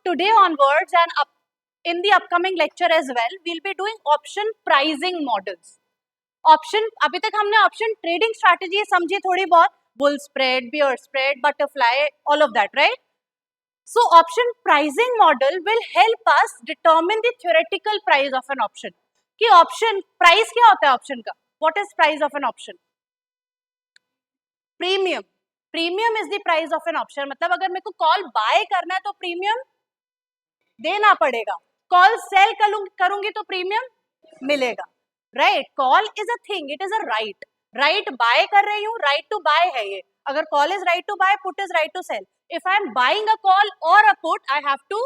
today onwards and in the upcoming lecture as well, we'll be doing option pricing models. Option, अभी तक हमने option trading strategy समझी थोड़ी बहुत, bull spread, bear spread, butterfly, all of that, right? So option pricing model will help us determine the theoretical price of an option. कि option price क्या होता है option का? What is price of an option? Premium. Premium is the price of an option. मतलब अगर मेरे को call bye करना है तो प्रीमियम देना पड़ेगा, कॉल सेल करूंगी तो प्रीमियम मिलेगा, right? Call is a thing, it is a right. Right buy कर रही हूँ, राइट टू बाय है ये. अगर call is right to buy, put is right to sell. If I am buying a call or a put, I have to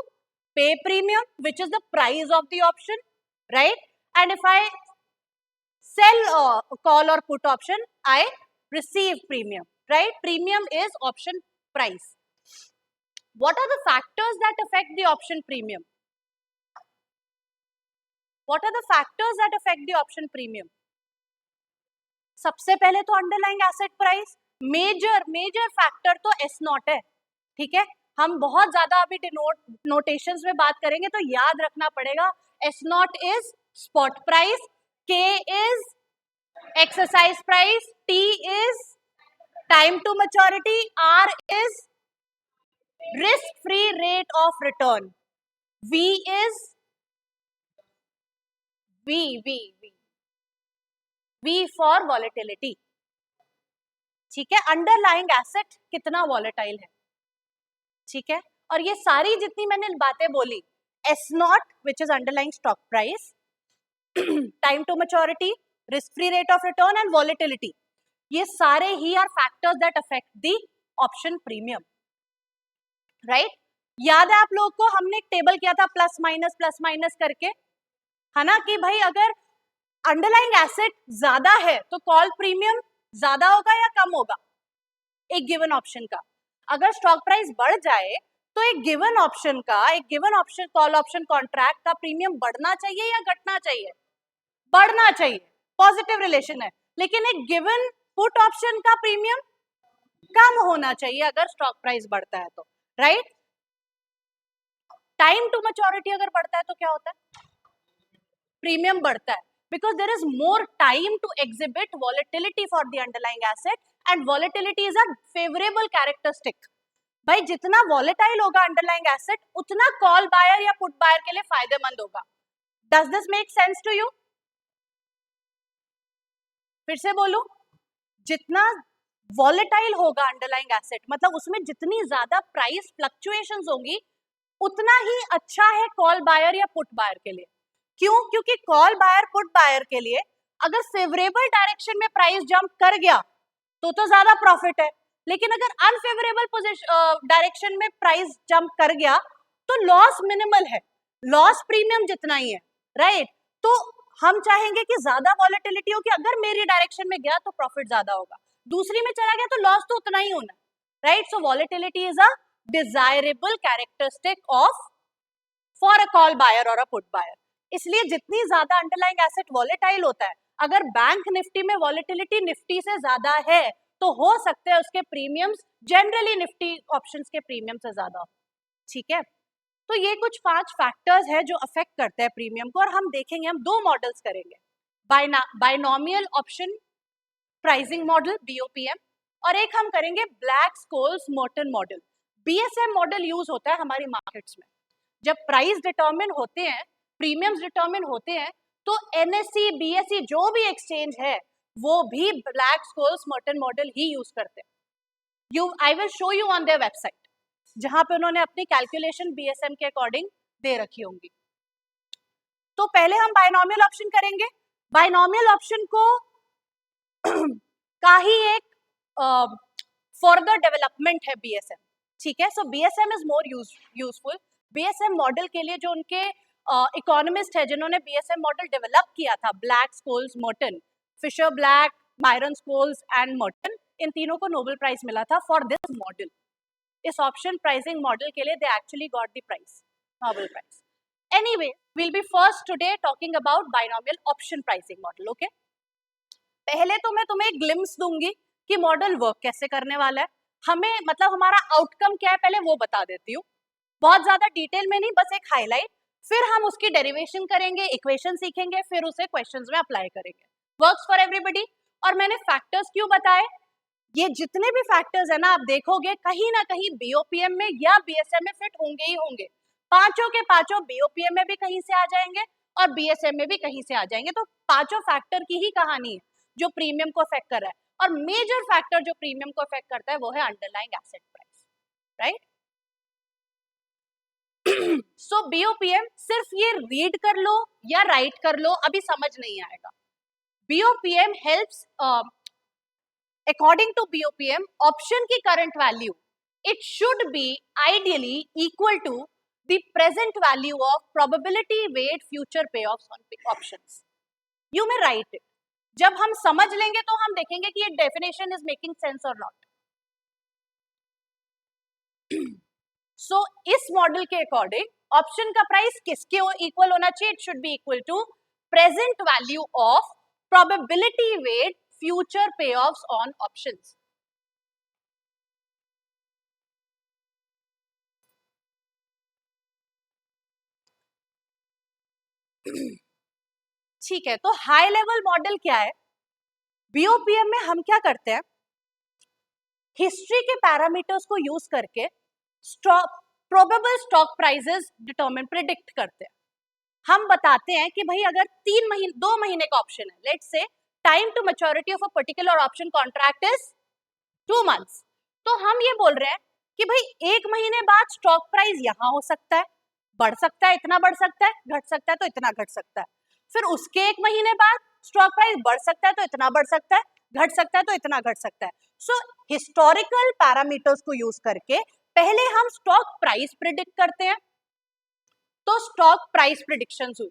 pay premium, which is the price of the option, right? And if I sell a call or put option, I receive premium, right? Premium is option price. What are the factors that affect the option premium? What are the factors that affect the option premium? सबसे पहले तो underlying asset price. Major factor तो S naught है, ठीक है? हम बहुत ज्यादा अभी नोटेशंस में बात करेंगे तो याद रखना पड़ेगा. S naught is spot price, K is exercise price, T is time to maturity, R is risk free rate of return, V is V for volatility, ठीक है? अंडरलाइंग एसेट कितना वॉलेटाइल है, ठीक है? और ये सारी जितनी मैंने बातें बोली, S naught which is underlying stock price, time to maturity, risk free rate of return and volatility, ये सारे ही are factors that affect the option premium, right? याद है आप लोगों को, हमने एक टेबल किया था प्लस माइनस करके, है ना? कि भाई अगर अंडरलाइंग एसेट ज्यादा है तो कॉल प्रीमियम ज्यादा होगा या कम होगा एक गिवन ऑप्शन का. अगर स्टॉक प्राइस बढ़ जाए तो एक given option call option contract का प्रीमियम बढ़ना चाहिए या घटना चाहिए? बढ़ना चाहिए, पॉजिटिव रिलेशन है. लेकिन एक गिवन पुट ऑप्शन का प्रीमियम कम होना चाहिए अगर स्टॉक प्राइस बढ़ता है तो, राइट? टाइम टू मैच्योरिटी अगर बढ़ता है तो क्या होता है? प्रीमियम बढ़ता है, because there is more time to exhibit volatility for the underlying asset, and volatility is a favorable characteristic. भाई जितना volatile होगा underlying asset, उतना call buyer या put buyer के लिए फायदेमंद होगा. Does this make sense to you? फिर से बोलूं, जितना volatile होगा underlying asset, मतलब उसमें जितनी ज्यादा price fluctuations होंगी, उतना ही अच्छा है call buyer या put buyer के लिए. क्यों? क्योंकि कॉल बायर पुट बायर के लिए अगर फेवरेबल डायरेक्शन में प्राइस जंप कर गया तो ज्यादा प्रॉफिट है, लेकिन अगर अनफेवरेबल डायरेक्शन में प्राइस जंप कर गया तो लॉस मिनिमल है, लॉस प्रीमियम जितना ही है, राइट? तो हम चाहेंगे कि ज्यादा वॉलेटिलिटी हो कि अगर मेरी डायरेक्शन में गया तो प्रॉफिट ज्यादा होगा, दूसरी में चला गया तो लॉस तो उतना ही होना, right? So volatility is a desirable characteristic of for a call buyer और अ पुट बायर. इसलिए जितनी ज्यादा अंडरलाइंग एसेट वॉलेटाइल होता है, अगर बैंक निफ्टी में वॉलेटिलिटी निफ्टी से ज्यादा है तो हो सकता है उसके प्रीमियम्स जनरली निफ्टी ऑप्शंस के प्रीमियम से ज्यादा हो, ठीक है? तो ये कुछ 5 फैक्टर्स है जो अफेक्ट करते हैं प्रीमियम को, और हम देखेंगे, हम 2 मॉडल्स करेंगे, binomial option pricing model BOPM, और एक हम करेंगे black-Scholes-Morton model. BSM model use होता है हमारी मार्केट्स में जब प्राइस डिटरमिन होते हैं, प्रीमियम्स डिटरमिन होते हैं, तो NSE BSE जो भी एक्सचेंज है वो भी ब्लैक-स्कोल्स-मोर्टन मॉडल ही यूज करते हैं. I will show you on their website, जहां पे उन्होंने अपनी कैलकुलेशन BSM के अकॉर्डिंग दे रखी होंगी. तो पहले हम बायनॉमियल ऑप्शन करेंगे. बायनॉमियल ऑप्शन को का ही एक फर्दर डेवलपमेंट है BSM, ठीक है? सो BSM is more useful. BSM model के लिए जो उनके इकोनॉमिस्ट है जिन्होंने BSM मॉडल डेवलप किया था, Black Scholes Merton, Fischer Black, Myron Scholes and Merton, इन तीनों को नोबेल प्राइज मिला था फॉर दिस मॉडल. इस ऑप्शन प्राइसिंग मॉडल के लिए they actually got the prize, Nobel prize. Anyway, we'll be first today talking about binomial option pricing model. Okay? पहले तो मैं तुम्हें एक ग्लिम्स दूंगी कि मॉडल वर्क कैसे करने वाला है, हमें मतलब हमारा आउटकम क्या है पहले वो बता देती हूँ. बहुत ज्यादा डिटेल में नहीं, बस एक हाईलाइट, फिर हम उसकी डेरिवेशन करेंगे, इक्वेशन सीखेंगे, फिर उसे क्वेश्चंस में अप्लाई करेंगे। Works for everybody. और मैंने फैक्टर्स क्यों बताए, ये जितने भी फैक्टर्स है ना, आप देखोगे कहीं ना कहीं बीओपीएम में या बीएसएम में फिट होंगे ही होंगे। पांचों के पांचों बीओपीएम में भी कहीं से आ जाएंगे और बीएसएम में भी कहीं से आ जाएंगे। तो पांचों फैक्टर की ही कहानी है जो प्रीमियम को अफेक्ट कर रहा है, और मेजर फैक्टर जो प्रीमियम को अफेक्ट करता है वो है अंडरलाइंग एसेट प्राइस, राइट। सो बीओपीएम सिर्फ ये रीड कर लो या राइट कर लो, अभी समझ नहीं आएगा। बीओपीएम helps, according to BOPM, option की current value, it should be ideally equal to the present value of probability weight future payoffs on options. You may write it. जब हम समझ लेंगे तो हम देखेंगे कि ये definition is making sense or not. So इस मॉडल के अकॉर्डिंग ऑप्शन का प्राइस किसके इक्वल होना चाहिए? It should be equal to present value of probability weight future payoffs on options. ठीक है, तो हाई लेवल मॉडल क्या है? बीओपीएम में हम क्या करते हैं, हिस्ट्री के पैरामीटर्स को यूज करके probable stock prices determine, predict करते हैं। हम बताते हैं कि भाई अगर 2 महीने का ऑप्शन है, let's say time to maturity of a particular option contract is 2 months, तो हम ये बोल रहे हैं कि भाई 1 महीने बाद स्टॉक प्राइस यहाँ हो सकता है, बढ़ सकता है, इतना बढ़ सकता है, घट सकता है तो इतना घट सकता है, फिर उसके 1 महीने बाद स्टॉक प्राइस बढ़ सकता है तो इतना बढ़ सकता है, घट सकता है तो इतना घट सकता है। सो हिस्टोरिकल पैरामीटर्स को यूज करके पहले हम स्टॉक प्राइस प्रिडिक्ट करते हैं, तो स्टॉक प्राइस प्रिडिक्शंस हुई।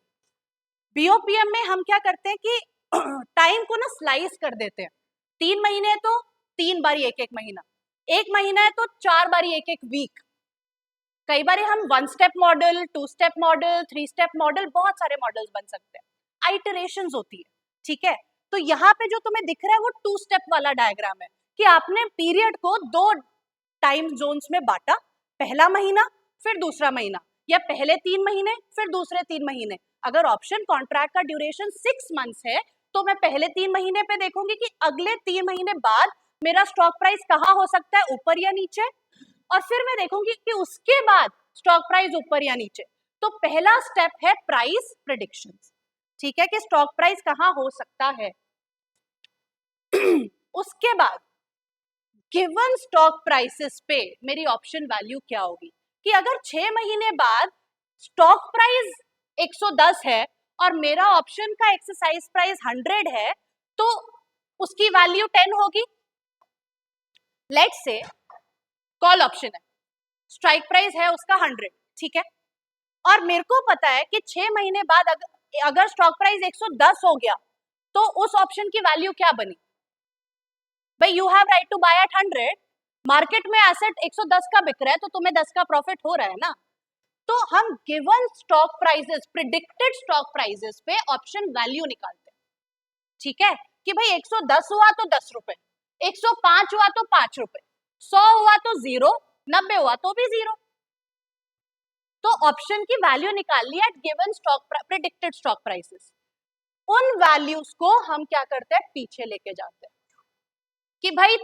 बीओपीएम में हम क्या करते हैं कि टाइम को ना स्लाइस कर देते हैं, 3 महीने है तो 3 बारी एक महीना, 1 महीना है तो 4 बारी एक वीक, कई बार हम 1 step model, 2 step model, 3 step model, बहुत सारे मॉडल्स बन सकते हैं, आइटरेशंस होती है, ठीक है। तो यहाँ पे जो तुम्हें दिख रहा है वो 2 स्टेप वाला डायग्राम है कि आपने पीरियड को 2 टाइम जोन्स में बांटा, पहला महीना फिर दूसरा महीना, या पहले 3 महीने फिर दूसरे 3 महीने। अगर ऑप्शन कॉन्ट्रैक्ट का ड्यूरेशन 6 months है तो मैं पहले 3 महीने पे देखूंगी कि अगले 3 महीने बाद मेरा स्टॉक प्राइस कहाँ हो सकता है, ऊपर या नीचे, और फिर मैं देखूंगी कि उसके बाद स्टॉक प्राइस ऊपर या नीचे। तो पहला स्टेप है प्राइस प्रेडिक्शन, ठीक है, कि स्टॉक प्राइस कहाँ हो सकता है। उसके बाद गिवन स्टॉक प्राइसेस पे मेरी ऑप्शन वैल्यू क्या होगी, कि अगर 6 महीने बाद स्टॉक प्राइस 110 है और मेरा ऑप्शन का एक्सरसाइज प्राइस 100 है तो उसकी वैल्यू 10 होगी। लेट्स से कॉल ऑप्शन है, स्ट्राइक प्राइस है उसका 100, ठीक है, और मेरे को पता है कि 6 महीने बाद अगर स्टॉक प्राइस 110 हो गया तो उस ऑप्शन की वैल्यू क्या बनी। भाई you have right to buy at 100, market में एसेट 110 का बिक रहा है तो तुम्हें 10 का प्रॉफिट हो रहा है ना। तो हम given stock prices, predicted stock prices पे ऑप्शन वैल्यू निकालते हैं, ठीक है, कि भाई 110 हुआ तो 10 रुपए, 105 हुआ तो 5 रुपए, 100 हुआ तो 0, 90 हुआ तो भी 0। तो ऑप्शन की वैल्यू निकाल ली at given stock, predicted stock prices. उन वैल्यूज को हम क्या करते हैं, पीछे लेके जाते हैं कि भाई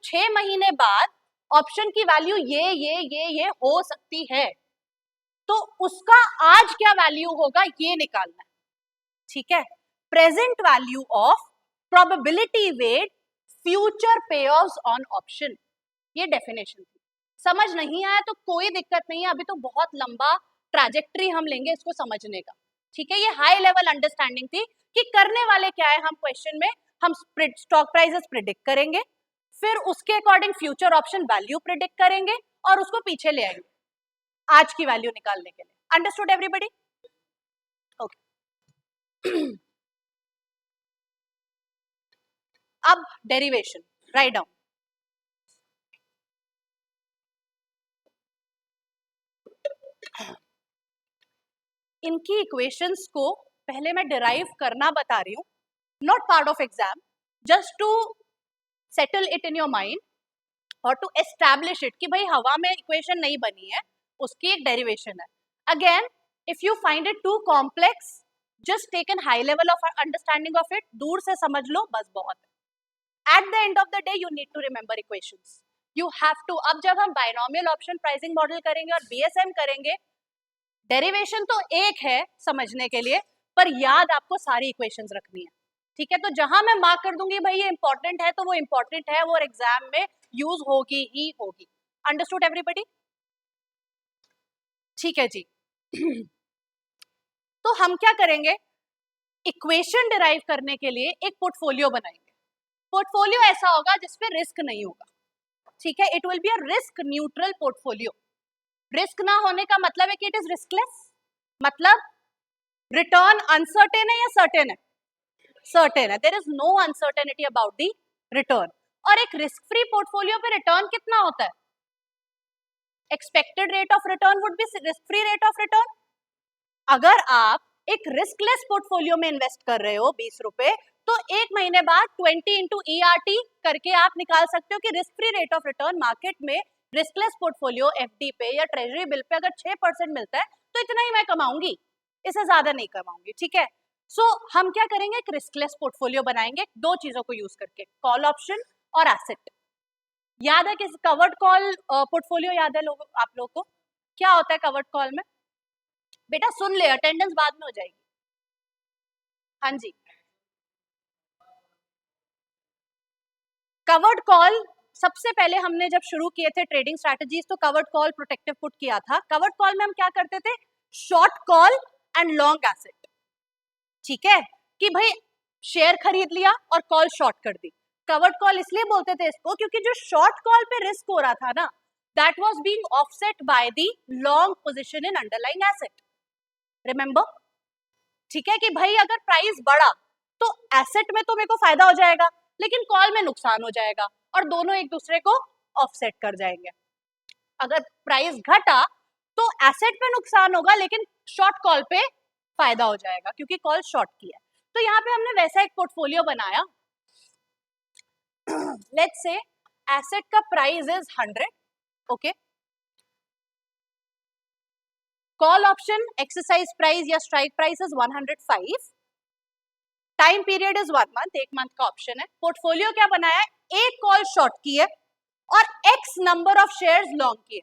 6 महीने बाद ऑप्शन की वैल्यू ये हो सकती है, तो उसका आज क्या वैल्यू होगा ये निकालना है, ठीक है। Present value of probability weight future payoffs on option, ये डेफिनेशन थी। समझ नहीं आया तो कोई दिक्कत नहीं है, अभी तो बहुत लंबा ट्रैजेक्टरी हम लेंगे इसको समझने का, ठीक है। ये हाई लेवल अंडरस्टैंडिंग थी कि करने वाले क्या है हम क्वेश्चन में, हम स्टॉक प्राइसेस प्रिडिक्ट करेंगे, फिर उसके according future option value predict करेंगे और उसको पीछे ले आएंगे आज की वैल्यू निकालने के लिए। Understood everybody? ओके। अब डेरिवेशन, राइट डाउन। इनकी इक्वेशंस को पहले मैं डिराइव करना बता रही हूँ, not part of exam, just to settle it in your mind और टू एस्टैब्लिश इट कि भाई हवा में इक्वेशन नहीं बनी है, उसकी एक डेरिवेशन है. Again if you find it too complex, just take an high level of understanding of it, दूर से समझ लो बस बहुत है. At the end of the day, you need to remember equations. You have to. अब जब हम binomial option pricing model करेंगे और BSM करेंगे, डेरिवेशन तो एक है समझने के लिए, पर याद आपको सारी इक्वेशंस रखनी है. ठीक है, तो जहां मैं मार्क कर दूंगी भाई ये इंपॉर्टेंट है, तो वो इंपॉर्टेंट है, वो एग्जाम में यूज होगी ही होगी. Understood everybody? ठीक है जी. तो हम क्या करेंगे, इक्वेशन डिराइव करने के लिए एक पोर्टफोलियो बनाएंगे. पोर्टफोलियो ऐसा होगा जिसपे रिस्क नहीं होगा. ठीक है, it will be a risk neutral portfolio. Risk ना होने का मतलब है कि इट इज रिस्कलेस. मतलब रिटर्न अनसर्टेन है या सर्टेन है? सर्टेन है. There is no uncertainty about the return. और एक रिस्क फ्री पोर्टफोलियो पे रिटर्न कितना होता है? Expected rate of return would be risk free rate of return. अगर आप एक रिस्कलेस पोर्टफोलियो में इन्वेस्ट कर रहे हो 20 रुपए, तो एक महीने बाद 20 इंटू ERT करके आप निकाल सकते हो कि risk free rate of return market में रिस्कलेस पोर्टफोलियो FD पे या ट्रेजरी बिल पे अगर 6% मिलता है तो इतना ही मैं कमाऊंगी, इससे ज्यादा नहीं कमाऊंगी. ठीक है, सो हम क्या करेंगे, एक रिस्कलेस पोर्टफोलियो बनाएंगे दो चीजों को यूज करके, कॉल ऑप्शन और एसेट. याद है किस कवर्ड कॉल पोर्टफोलियो याद है आप लोगों को? क्या होता है कवर्ड कॉल में? बेटा सुन ले, अटेंडेंस बाद में हो जाएगी. हाँ जी, कवर्ड कॉल सबसे पहले हमने जब शुरू किए थे ट्रेडिंग स्ट्रैटेजीज तो कवर्ड कॉल प्रोटेक्टिव पुट किया था. कवर्ड कॉल में हम क्या करते थे, short call and long asset. ठीक है, कि भाई शेयर खरीद लिया और कॉल शॉर्ट कर दी. कवर्ड कॉल इसलिए बोलते थे इसको क्योंकि जो शॉर्ट कॉल पे रिस्क हो रहा था ना, that was being offset by the long position in underlying asset. Remember? ठीक है, कि भाई अगर प्राइस बढ़ा तो एसेट में तो मेरे को फायदा हो जाएगा, लेकिन कॉल में नुकसान हो जाएगा और दोनों एक दूसरे को ऑफसेट कर जाएंगे. अगर प्राइस घटा तो एसेट पे नुकसान होगा लेकिन शॉर्ट कॉल पे फायदा हो जाएगा क्योंकि कॉल शॉर्ट की है. तो यहाँ पे हमने वैसा एक पोर्टफोलियो बनाया. लेट्स से एसेट का price is 100. Okay, call option exercise price या strike price is 105. Time period is 1 month, 1 month का ऑप्शन है. पोर्टफोलियो क्या बनाया है, एक कॉल शॉर्ट की है और x number of shares long की है.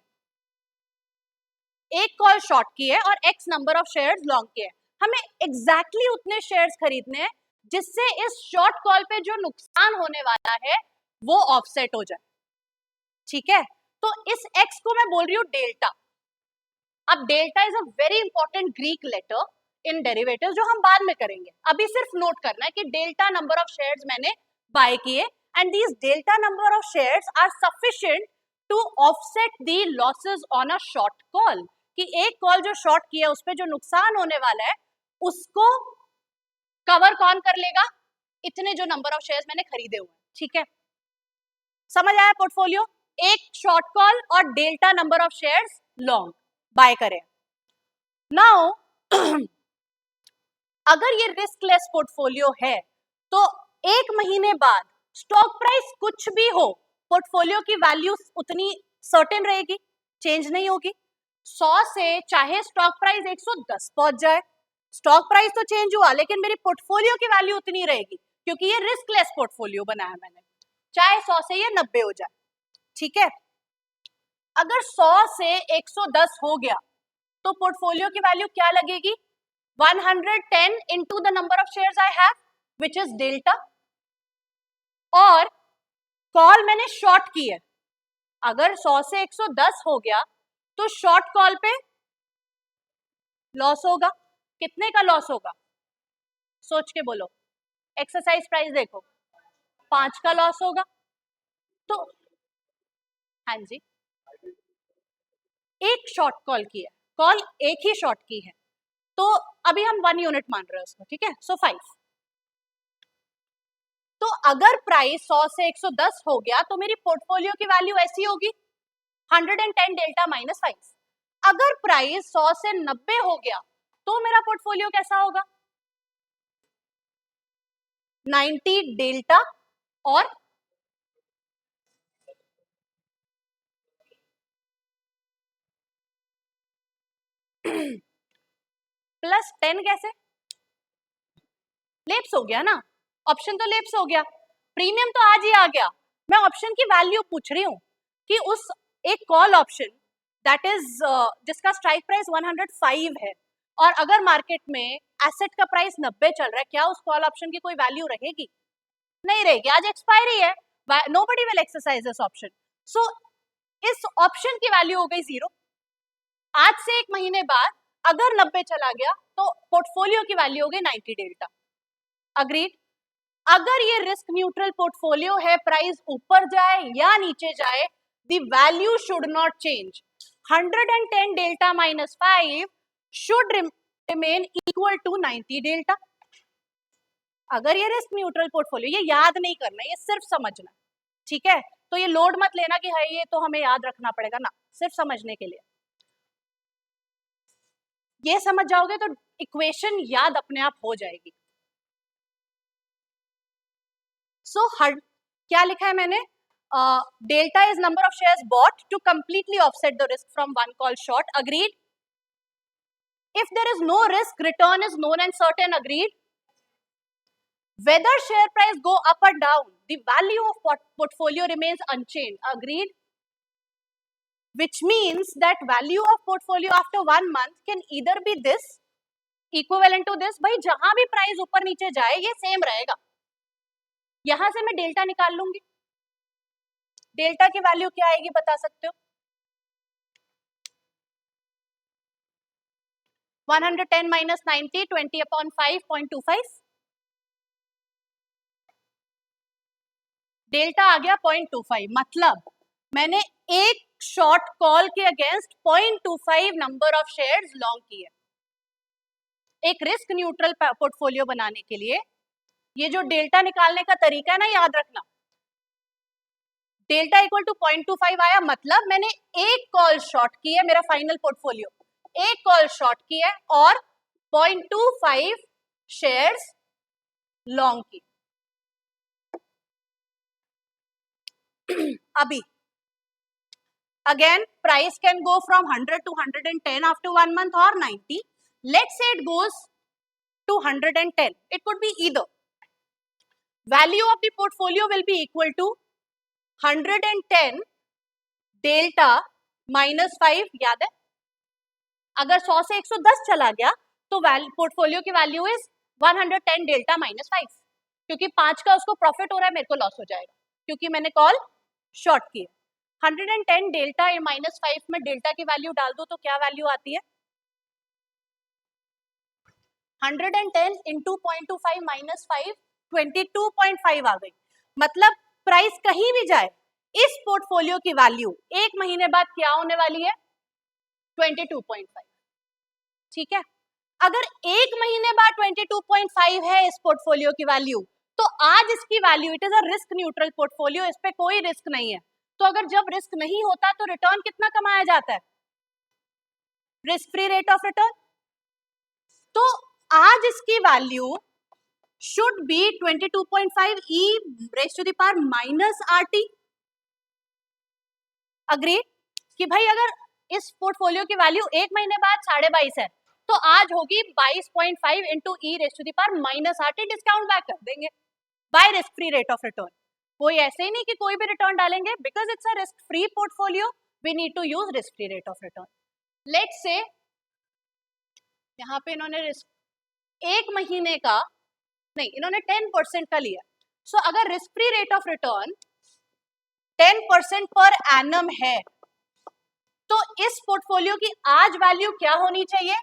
एक कॉल शॉर्ट की है और x number of shares long की है. हमें एग्जैक्टली उतने शेयर्स खरीदने हैं जिससे इस शॉर्ट कॉल पे जो नुकसान होने वाला है वो ऑफसेट हो जाए. ठीक है, तो इस x को मैं बोल रही हूँ डेल्टा. अब delta is a very important Greek letter in derivatives जो हम बाद में करेंगे. अभी सिर्फ नोट करना है कि डेल्टा नंबर ऑफ शेयर्स मैंने बाय किए and these delta number of shares are sufficient to offset the losses on a short call. कि एक कॉल जो शॉर्ट किया उस पे जो नुकसान होने वाला है उसको कवर कौन कर लेगा, इतने जो नंबर ऑफ शेयर्स मैंने खरीदे हुए. ठीक है, समझ आया? पोर्टफोलियो एक शॉर्ट कॉल और delta number of shares long buy करें. नाउ अगर ये रिस्कलेस पोर्टफोलियो है तो एक महीने बाद स्टॉक प्राइस कुछ भी हो, पोर्टफोलियो की वैल्यू उतनी सर्टेन रहेगी, चेंज नहीं होगी. 100 से चाहे स्टॉक प्राइस 110 पहुंच जाए, स्टॉक प्राइस तो चेंज हुआ लेकिन मेरी पोर्टफोलियो की वैल्यू उतनी रहेगी क्योंकि ये रिस्कलेस पोर्टफोलियो बनाया मैंने, चाहे 100 से ये 90 हो जाए. ठीक है, अगर 100 से 110 हो गया तो पोर्टफोलियो की वैल्यू क्या लगेगी, 110 into the number of shares I have, which is delta. और कॉल मैंने शॉर्ट की है, अगर 100 से 110 हो गया तो शॉर्ट कॉल पे लॉस होगा. कितने का लॉस होगा, सोच के बोलो. एक्सरसाइज प्राइस देखो, 5 का लॉस होगा. तो हाँ जी, एक शॉर्ट कॉल की है, कॉल एक ही शॉर्ट की है, तो अभी हम 1 यूनिट मान रहे हैं उसको. ठीक है, सो 5. तो अगर प्राइस 100 से 110 हो गया तो मेरी पोर्टफोलियो की वैल्यू ऐसी होगी 110 डेल्टा माइनस 5. अगर प्राइस 100 से 90 हो गया तो मेरा पोर्टफोलियो कैसा होगा, 90 डेल्टा और प्लस 10 कैसे? लेप्स हो गया ना, ऑप्शन तो लेप्स हो गया, प्रीमियम तो आज ही आ गया। मैं ऑप्शन की वैल्यू पूछ रही हूँ कि उस एक कॉल ऑप्शन दैट इज जिसका स्ट्राइक प्राइस 105 है और अगर मार्केट में एसेट का प्राइस 90 चल रहा है, क्या उस कॉल ऑप्शन की कोई वैल्यू रहेगी? नहीं रहेगी, आज एक्सपायरी है, nobody will exercise this option. So इस ऑप्शन की वैल्यू हो गई 0। आज से 1 महीने बाद अगर 90 चला गया तो पोर्टफोलियो की वैल्यू हो गई 90 डेल्टा। अग्रीड? अगर ये रिस्क न्यूट्रल पोर्टफोलियो है, प्राइस ऊपर जाए या नीचे जाए, the value should not change. 110 delta minus 5 should remain equal to 90 delta. अगर ये रिस्क न्यूट्रल पोर्टफोलियो, ये याद नहीं करना, ये सिर्फ समझना, ठीक है? तो ये लोड मत लेना कि है ये तो हमें याद रखना पड़ेगा ना, सिर्फ समझने के लिए। ये समझ जाओगे तो इक्वेशन याद अपने आप हो जाएगी। सो क्या लिखा है मैंने? Delta is number of shares bought to completely offset the risk from one call short. Agreed? If there is no risk, return is known and certain. Agreed? Whether share price go up or down, the value of portfolio remains unchanged. Agreed? Which means that value of portfolio after 1 month can either be this, equivalent to this. भाई जहां भी price ऊपर नीचे जाए ये same रहेगा। यहां से मैं डेल्टा निकाल लूंगी। डेल्टा की वैल्यू क्या आएगी बता सकते हो? 110 minus 90, 20 upon 5.25। डेल्टा आ गया 0.25। मतलब मैंने एक शॉर्ट कॉल के against 0.25 number of shares long किए। एक रिस्क न्यूट्रल पोर्टफोलियो बनाने के लिए ये जो डेल्टा निकालने का तरीका है ना, याद रखना। डेल्टा इक्वल टू 0.25 आया, मतलब मैंने एक कॉल शॉर्ट की है, मेरा फाइनल पोर्टफोलियो एक कॉल शॉर्ट की है और 0.25 शेयर्स लॉन्ग की। अभी again price can go from 100 to 110 after 1 month or 90. Let's say it goes to 110. It could be either. Value of the portfolio will be equal to 110 delta minus 5। याद है? अगर 100 से 110 चला गया तो पोर्टफोलियो की वैल्यू इज 110 डेल्टा माइनस 5, क्योंकि 5 का उसको प्रॉफिट हो रहा है, मेरे को लॉस हो जाएगा क्योंकि मैंने कॉल शॉर्ट की है। 110 डेल्टा माइनस 5 में डेल्टा की वैल्यू डाल दो तो क्या वैल्यू आती है? 110 इंटू 0.25 माइनस 5, 22.5 आ गई। मतलब प्राइस कहीं भी जाए, इस पोर्टफोलियो की वैल्यू 1 महीने बाद क्या होने वाली है? 22.5। ठीक है? अगर 1 महीने बाद 22.5 है इस पोर्टफोलियो की वैल्यू, तो आज इसकी value, it is a risk neutral portfolio, इस पे कोई रिस्क नहीं है। तो अगर जब रिस्क नहीं होता तो रिटर्न कितना कमाया जाता है? Risk free rate of return. तो आज इसकी value should be 22.5 e raised to the power minus RT। Agree? कि भाई अगर इस पोर्टफोलियो की वैल्यू 1 महीने बाद 22.5 है तो आज होगी 22.5 into e raised to the power minus RT। Discount back कर देंगे by risk free rate of return. कोई ऐसे ही नहीं कि कोई भी रिटर्न डालेंगे, because it's a risk free portfolio, we need to use risk free rate of return. Let's say यहाँ पे इन्होंने रिस्क 1 महीने का नहीं, इन्होंने 10% का लिया। सो अगर risk free rate of return 10% per annum है तो इस पोर्टफोलियो की आज वैल्यू क्या होनी चाहिए?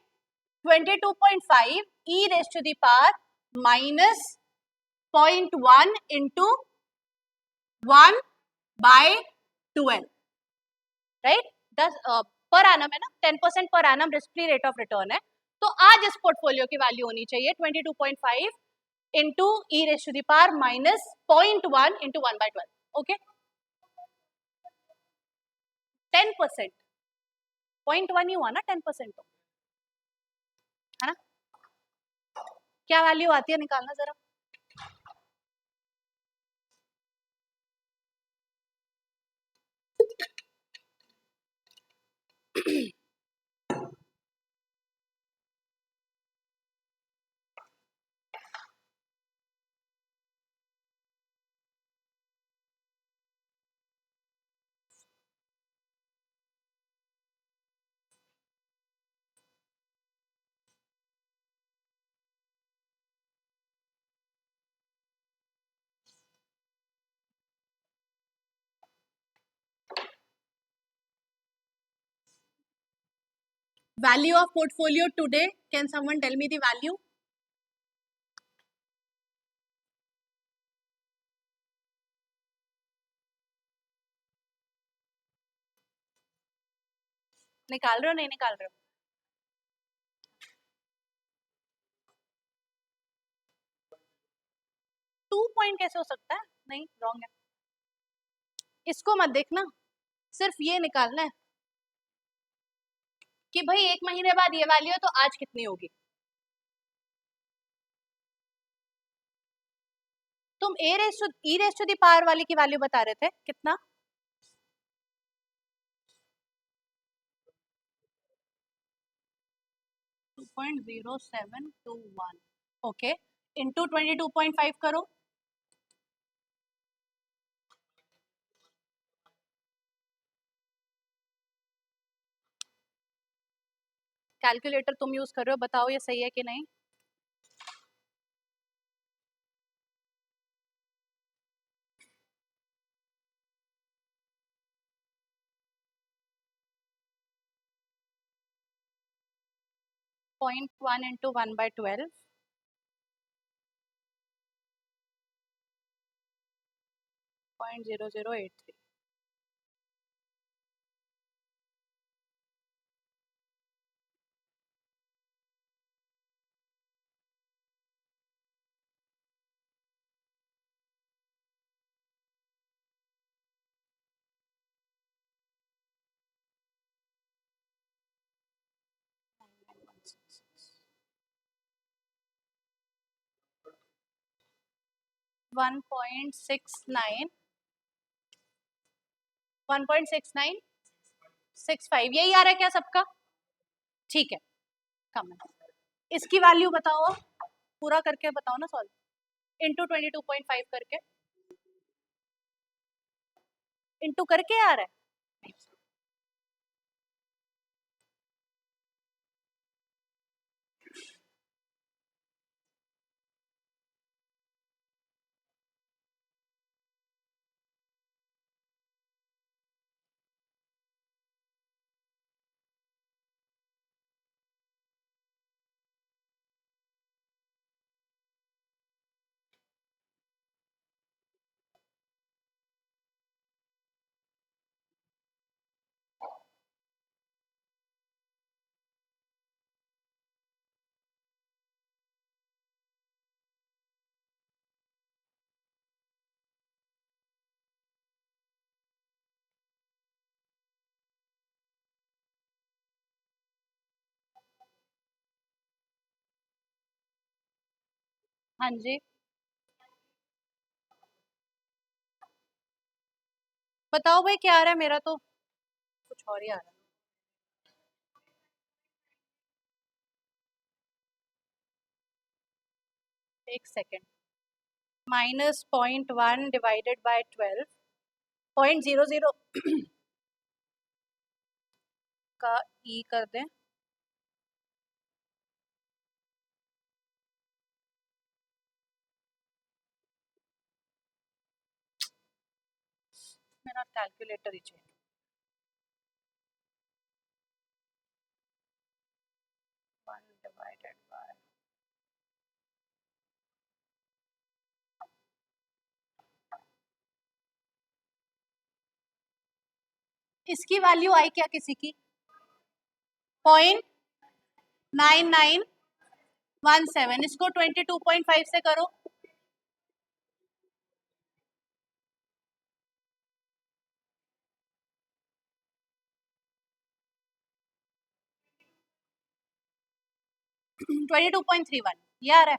22.5 e raised to the power minus 0.1 into 1 by 12, right? 10 per annum है ना, 10% per annum risk free rate of return है। तो आज इस पोर्टफोलियो की वैल्यू होनी चाहिए 22.5 into e raised to the power minus 0.1 into 1 by 12। Okay, 10%, 0.1 ही हुआ ना 10%, तो है ना? क्या वैल्यू आती है निकालना जरा। Value of portfolio today. Can someone tell me the value? निकाल रहे हो नहीं निकाल रहे हो? 2 पॉइंट कैसे हो सकता है? नहीं, रॉन्ग है। इसको मत देखना, सिर्फ ये निकालना है कि भाई 1 महीने बाद ये वैल्यू है तो आज कितनी होगी। तुम ए रेस टू दी पावर वाली की वैल्यू बता रहे थे कितना? 2.0721 ओके, इंटू 22.5 करो। कैलकुलेटर तुम यूज कर रहे हो, बताओ ये सही है कि नहीं? Point 1 into 1/12 0.0083। One point six nine 1.6965 यही आ रहा है क्या सबका? ठीक है, कम है। इसकी वैल्यू बताओ, पूरा करके बताओ ना सॉल्व। इंटू 22.5 करके, इंटू करके आ रहा है। हाँ जी, बताओ भाई क्या आ रहा है, मेरा तो कुछ और ही आ रहा है। एक सेकेंड, -0.1 डिवाइडेड बाय 12 0.00 का ई कर दें। मेरा कैलकुलेटर ही चाहिए। वन डिवाइडेड बाय, इसकी वैल्यू आई क्या किसी की? 0.9917। इसको 22.5 से करो। 22.31 ये आ रहा है।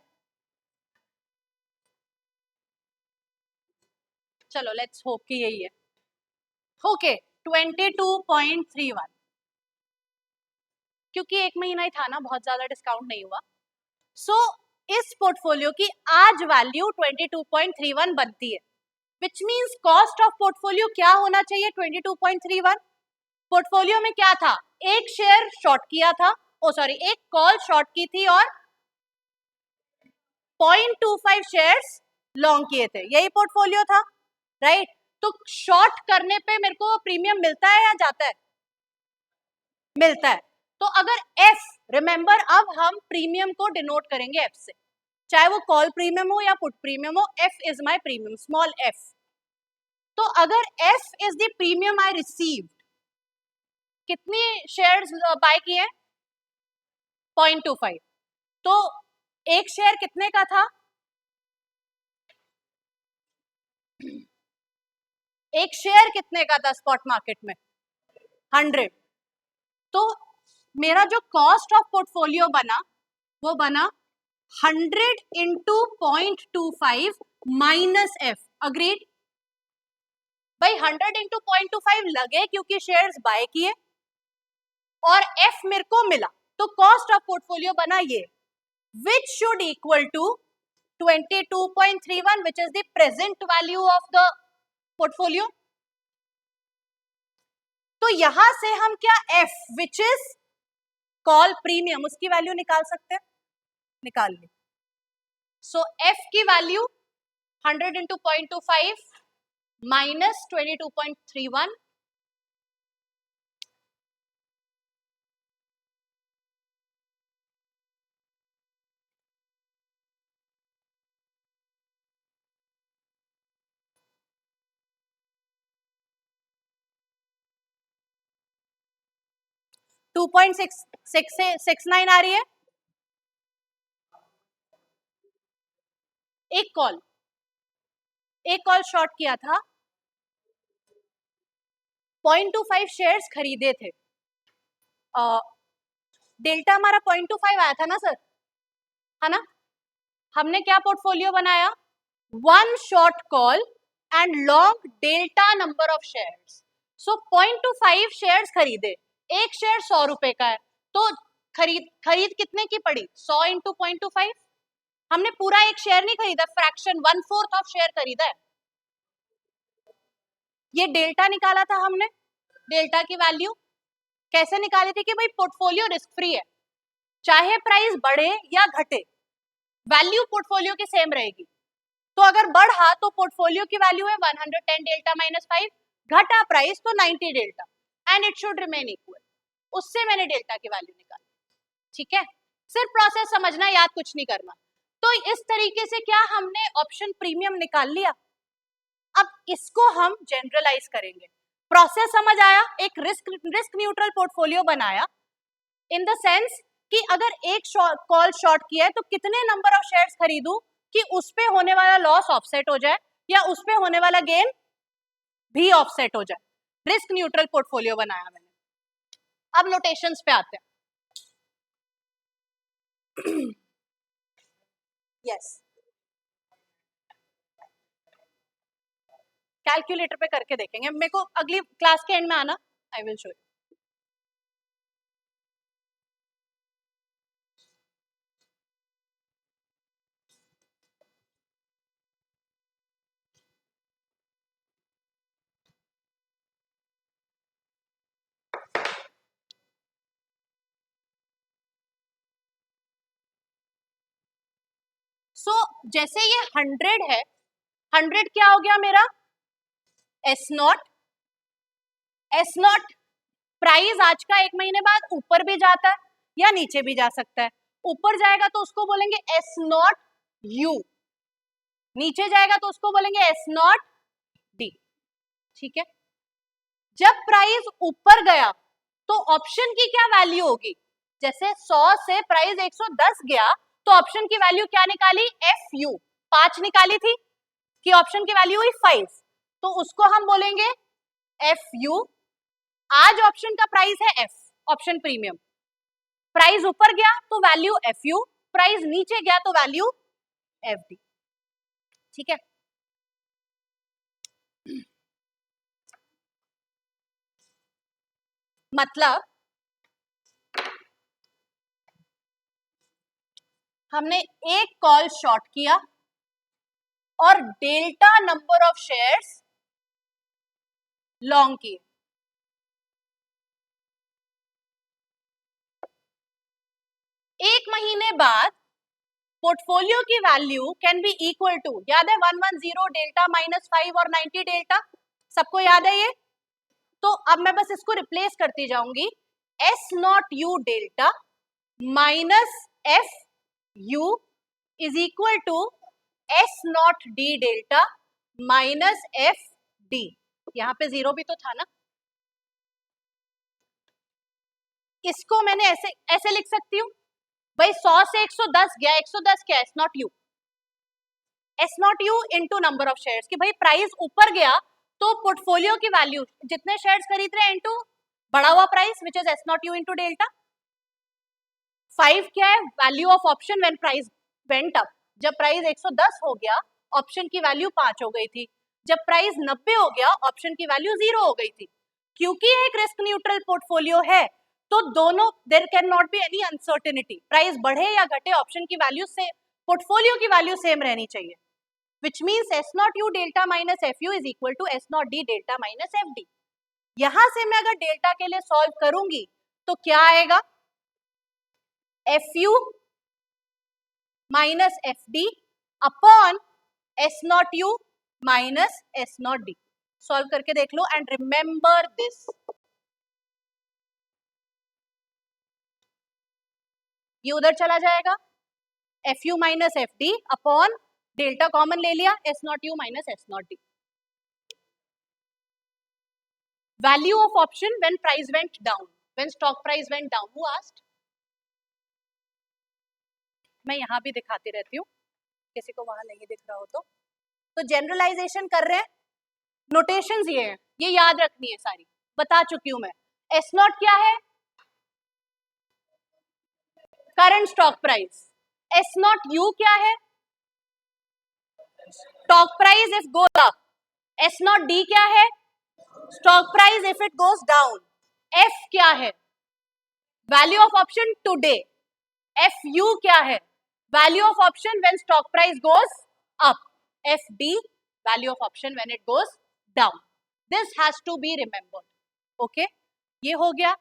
चलो लेट्स होप कि यही है। ओके, 22.31, क्योंकि 1 महीना ही था ना, बहुत ज्यादा डिस्काउंट नहीं हुआ। सो इस पोर्टफोलियो की आज वैल्यू 22.31 बनती है, which means cost of portfolio क्या होना चाहिए? 22.31। पोर्टफोलियो में क्या था? एक शेयर शॉर्ट किया था, ओ सॉरी, एक कॉल शॉर्ट की थी और 0.25 शेयर्स लॉन्ग किए थे, यही पोर्टफोलियो था, राइट? तो शॉर्ट करने पे मेरे को प्रीमियम मिलता है या जाता है? मिलता है। तो तो अगर एफ, रिमेंबर अब हम प्रीमियम को डिनोट करेंगे एफ से, चाहे वो कॉल प्रीमियम हो या पुट प्रीमियम हो, F is my premium, small F. तो अगर F is the premium I received, कितनी शेयर्स बाय किए? 0.25। तो एक शेयर कितने का था? एक शेयर कितने का था स्पॉट मार्केट में? 100। तो मेरा जो कॉस्ट ऑफ पोर्टफोलियो बना वो बना 100 इंटू 0.25 माइनस एफ। अग्रीड? भाई 100 इंटू 0.25 लगे क्योंकि शेयर्स बाय किए और एफ मेरे को मिला, तो कॉस्ट ऑफ पोर्टफोलियो बना ये, which should equal to 22.31 which is the present value of the portfolio. तो यहां से हम क्या F which is call premium, उसकी वैल्यू निकाल सकते हैं, निकाल ली। सो एफ की वैल्यू 100 इंटू 0.25 माइनस 22.31, टू 2.69 आ रही है। एक कॉल शॉर्ट किया था, 0.25 शेयर्स खरीदे थे, डेल्टा हमारा 0.25 आया था ना सर, है ना? हमने क्या पोर्टफोलियो बनाया? One short call and long delta number of shares. So 0.25 shares खरीदे, एक शेयर 100 रुपए का है, तो खरीद कितने की पड़ी? 100 इंटू 0.25। हमने पूरा एक शेयर नहीं खरीदा, फ्रैक्शन 1/4 ऑफ शेयर खरीदा है। ये डेल्टा निकाला था हमने। डेल्टा की वैल्यू कैसे निकाली थी कि भाई पोर्टफोलियो रिस्क फ्री है, चाहे प्राइस बढ़े या घटे वैल्यू पोर्टफोलियो की सेम रहेगी। तो अगर बढ़ा तो पोर्टफोलियो की वैल्यू है 110 डेल्टा माइनस 5, घटा प्राइस तो 90 delta and it should remain equal. उससे मैंने डेल्टा की वैल्यू निकाली। ठीक है, सिर्फ प्रोसेस समझना, याद कुछ नहीं करना। तो इस तरीके से क्या हमने ऑप्शन प्रीमियम निकाल लिया। अब इसको हम जनरलाइज करेंगे। प्रोसेस समझ आया? एक रिस्क न्यूट्रल पोर्टफोलियो बनाया इन द सेंस कि अगर एक कॉल शॉर्ट किया है तो कितने नंबर ऑफ शेयर्स खरीदूं कि उस पे होने वाला लॉस ऑफसेट हो जाए या उस पे होने वाला गेन भी ऑफसेट हो जाए। रिस्क न्यूट्रल पोर्टफोलियो बनाया मैंने। अब नोटेशंस पे आते हैं। यस, कैलकुलेटर पे करके देखेंगे। मेरे को अगली क्लास के एंड में आना, आई विल शो यू। सो जैसे ये 100 है, 100 क्या हो गया मेरा? S not. S not price आज का एक महीने बाद ऊपर भी जाता है या नीचे भी जा सकता है। ऊपर जाएगा तो उसको बोलेंगे एस नॉट यू, नीचे जाएगा तो उसको बोलेंगे एस नॉट डी। ठीक है, जब प्राइस ऊपर गया तो ऑप्शन की क्या वैल्यू होगी? जैसे 100 से प्राइस 110 गया तो ऑप्शन की वैल्यू क्या निकाली? एफ यू, 5 निकाली थी कि ऑप्शन की वैल्यू हुई 5, तो उसको हम बोलेंगे एफ यू। आज ऑप्शन का प्राइस है एफ, ऑप्शन प्रीमियम। प्राइस ऊपर गया तो वैल्यू एफ यू, प्राइस नीचे गया तो वैल्यू एफ डी। ठीक है, मतलब हमने एक कॉल शॉर्ट किया और delta number of shares long किए। एक महीने बाद पोर्टफोलियो की value can be equal to, याद है 110 डेल्टा माइनस 5 और 90 डेल्टा, सबको याद है ये? तो अब मैं बस इसको रिप्लेस करती जाऊंगी S naught you delta minus F you is equal to S naught D delta minus F d. यहां पे जीरो भी तो था ना, इसको मैंने ऐसे ऐसे लिख सकती हूँ भाई 100 से 110 गया, 110 क्या, S naught you, S naught you into number of shares, कि भाई प्राइस ऊपर गया तो पोर्टफोलियो की वैल्यू जितने शेयर्स खरीद रहे हैं इनटू बढ़ा हुआ price which is S naught you into delta. 5 क्या है, value of option when price went up, जब प्राइस 110 हो गया ऑप्शन की वैल्यू 5 हो गई थी, जब प्राइस 90 हो गया ऑप्शन की वैल्यू 0 हो गई थी। क्योंकि एक रिस्क न्यूट्रल पोर्टफोलियो है तो दोनों, there can not be any uncertainty, price बढ़े या घटे ऑप्शन की वैल्यू से पोर्टफोलियो की वैल्यू सेम रहनी चाहिए, which means S naught U delta minus FU is equal to S naught D delta minus FD। यहां से मैं अगर डेल्टा के लिए सॉल्व करूंगी तो क्या आएगा, FU minus FD upon S naught U minus S naught D। Solve करके देख लो एंड रिमेंबर दिस, ये उधर चला जाएगा, FU minus FD upon delta common ले लिया, S naught U minus S naught D। Value of option when price went down, when stock price went down, who asked? मैं यहां भी दिखाती रहती हूँ, किसी को वहां नहीं दिख रहा हो तो जनरलाइजेशन कर रहे हैं, नोटेशंस ये हैं, ये याद रखनी है सारी, बता चुकी हूं मैं। एस नॉट क्या है, current stock price. S naught u क्या है, stock price if goes up. S naught d क्या है, stock price if it goes down. F क्या है, value of option today. F u क्या है, value of option when stock price goes up. F d value of option when it goes down. This has to be remembered, okay. ये हो गया।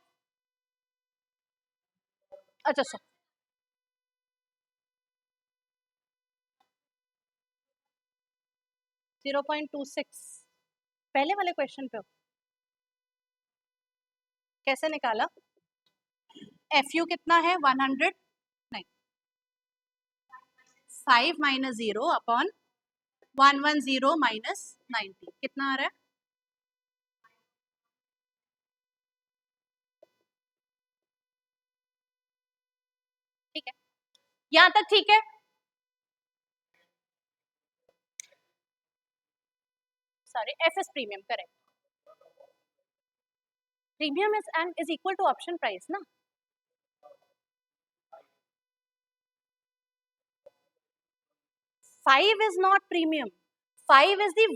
अच्छा सो 0.26 पहले वाले क्वेश्चन पे कैसे निकाला, एफ यू कितना है 100, नहीं 5 माइनस 0 अपॉन 110 माइनस 90 कितना आ रहा है, ठीक है, यहां तक ठीक है। Sorry, F is premium, correct. Premium is and is equal to option price ना, five is not premium, five is the,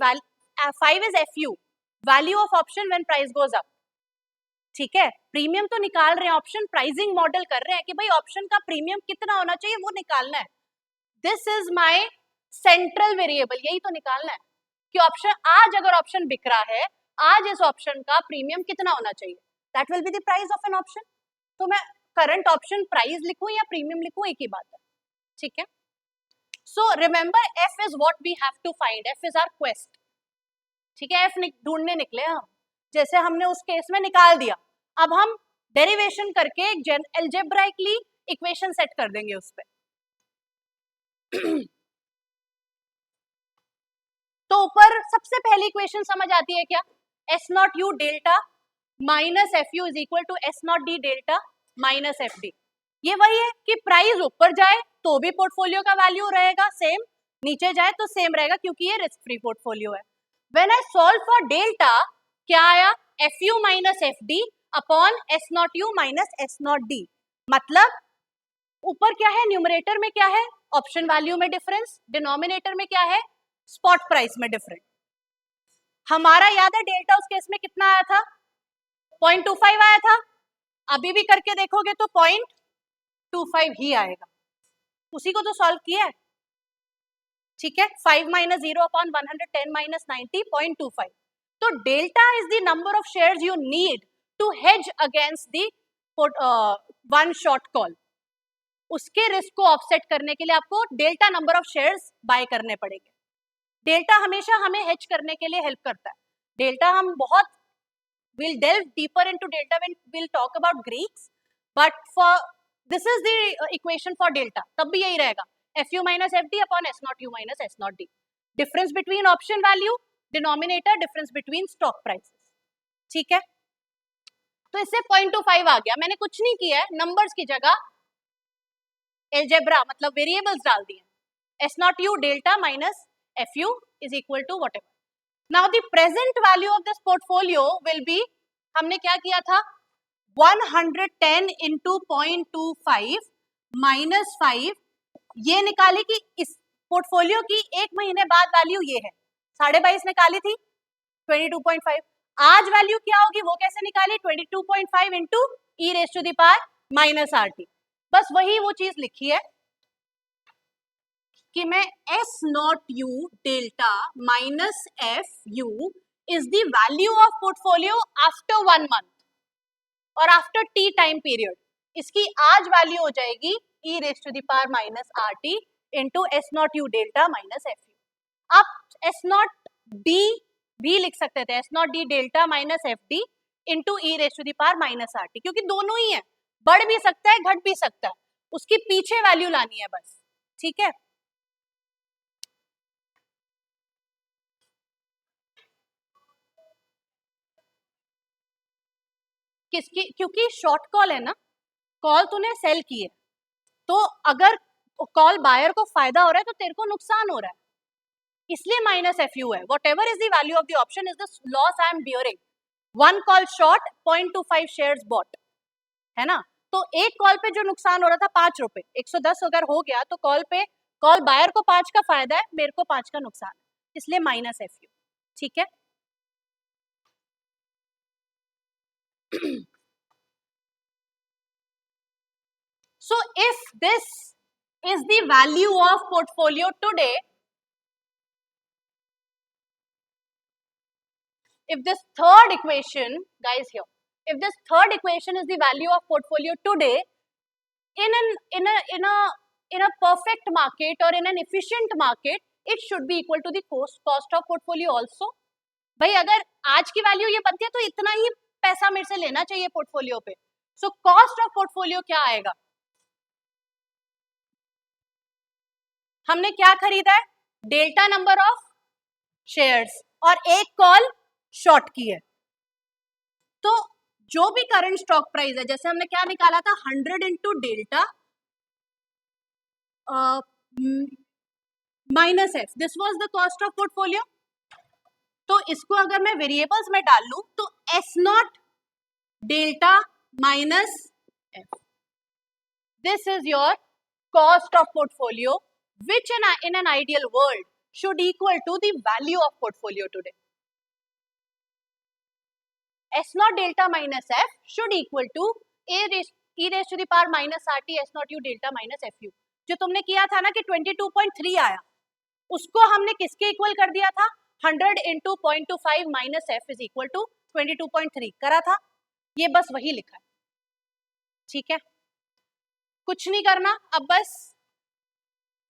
five is F u, value of option when price goes up, ठीक है। Premium तो निकाल रहे हैं, option pricing model कर रहे हैं कि भाई ऑप्शन का प्रीमियम कितना होना चाहिए वो निकालना है। This is my central variable, यही तो निकालना है कि ऑप्शन, आज अगर ऑप्शन बिक रहा है, आज इस ऑप्शन का प्रीमियम कितना होना चाहिए, that will be the price of an option. तो मैं करंट ऑप्शन प्राइस लिखूं या प्रीमियम लिखूं, एक ही बात है, ठीक है। So remember F is what we have to find, F is our quest, ठीक है। एफ ढूंढने निकले हम, जैसे हमने उस केस में निकाल दिया, अब हम डेरिवेशन करके एल्जेब्राइकली इक्वेशन सेट कर देंगे उस पे। तो ऊपर सबसे पहली इक्वेशन समझ आती है क्या, S naught you delta minus F you is equal to S naught D delta minus F d. ये वही है कि प्राइस ऊपर जाए तो भी पोर्टफोलियो का वैल्यू रहेगा सेम, नीचे जाए तो सेम रहेगा क्योंकि ये रिस्क फ्री पोर्टफोलियो है। When I solve for delta क्या आया, F you minus F D upon S naught you minus S naught D. मतलब ऊपर क्या है, न्यूमरेटर में क्या है, ऑप्शन वैल्यू में डिफरेंस, डिनोमिनेटर में क्या है, स्पॉट प्राइस में डिफरेंस। हमारा याद है डेल्टा उस केस में कितना आया था, 0.25 आया था, अभी भी करके देखोगे तो 0.25 ही आएगा, उसी को तो सॉल्व किया है, ठीक है। 5 माइनस 0 अपॉन 110 माइनस 90, 0.25। तो delta is the number of shares you need to hedge against the one short call. उसके रिस्क को ऑफसेट करने के लिए आपको delta number of shares buy करने पड़ेंगे। डेल्टा हमेशा हमें हेज करने के लिए हेल्प करता है। डेल्टा हम बहुत we'll delve deeper into delta when we'll talk about Greeks, but for this is the equation for delta, तब भी यही रहेगा, fu minus fd upon s naught u minus s naught d, difference between option value, denominator difference between stock prices, ठीक है। तो इससे 0.25 आ गया, मैंने कुछ नहीं किया है, नंबर्स की जगह एल्जेब्रा मतलब वेरिएबल्स डाल दिए, S naught you delta minus F you is equal to whatever. Now the present value of this portfolio will be, हमने क्या किया था, 110 इंटू 0.25 माइनस 5, ये निकाली कि इस पोर्टफोलियो की एक महीने बाद वैल्यू ये है, 22.5 निकाली थी 22.5, आज वैल्यू क्या होगी वो कैसे निकाली, 22.5 into e raise to the power minus are T, बस वही वो चीज लिखी है कि मैं S naught you delta minus F you is the value of portfolio after 1 month और आफ्टर टी टाइम पीरियड, इसकी आज वैल्यू हो जाएगी e raise to the power minus are T into S naught you delta minus F u. आप S naught d भी लिख सकते थे, S naught D delta minus F D into e raise to the power minus are T, क्योंकि दोनों ही है, बढ़ भी सकता है घट भी सकता है, उसकी पीछे वैल्यू लानी है बस, ठीक है। किसकी, क्योंकि शॉर्ट कॉल है ना, कॉल तूने सेल की है, तो अगर कॉल बायर को फायदा हो रहा है तो तेरे को नुकसान हो रहा है, इसलिए माइनस एफ यू है, what ever is the value of the option is the loss I am bearing, 1 call short 0.25 shares bot, है ना। तो एक कॉल पे जो नुकसान हो रहा था 5 रुपए, 110 अगर हो गया तो कॉल पे, कॉल बायर को 5 का फायदा है, मेरे को 5 का नुकसान है, इसलिए माइनस एफ यू, ठीक है। So if this is the value of portfolio today, if this third equation, guys here, if this third equation is the value of portfolio today in a perfect market or in an efficient market, it should be equal to the cost of portfolio also. भाई अगर आज की value ये बनती है तो इतना ही पैसा मेरे से लेना चाहिए पोर्टफोलियो पे, सो कॉस्ट ऑफ पोर्टफोलियो क्या आएगा, हमने क्या खरीदा है, डेल्टा नंबर ऑफ शेयर्स और एक कॉल शॉर्ट की है, तो जो भी करंट स्टॉक प्राइस है, जैसे हमने क्या निकाला था 100 into delta minus F, this was the cost of portfolio, तो इसको अगर मैं वेरिएबल्स में डाल लूं तो S not delta minus F, this is your cost of portfolio which in an ideal world should equal to the value of portfolio today. S naught delta minus F should equal to e raised to the power minus RT S naught U delta minus FU. जो तुमने किया था ना कि 22.3 आया, उसको हमने किसके इक्वल कर दिया था, 100 into 0.25 minus F is equal to 22.3 करा था, ये बस वही लिखा है, ठीक है, कुछ नहीं करना, अब बस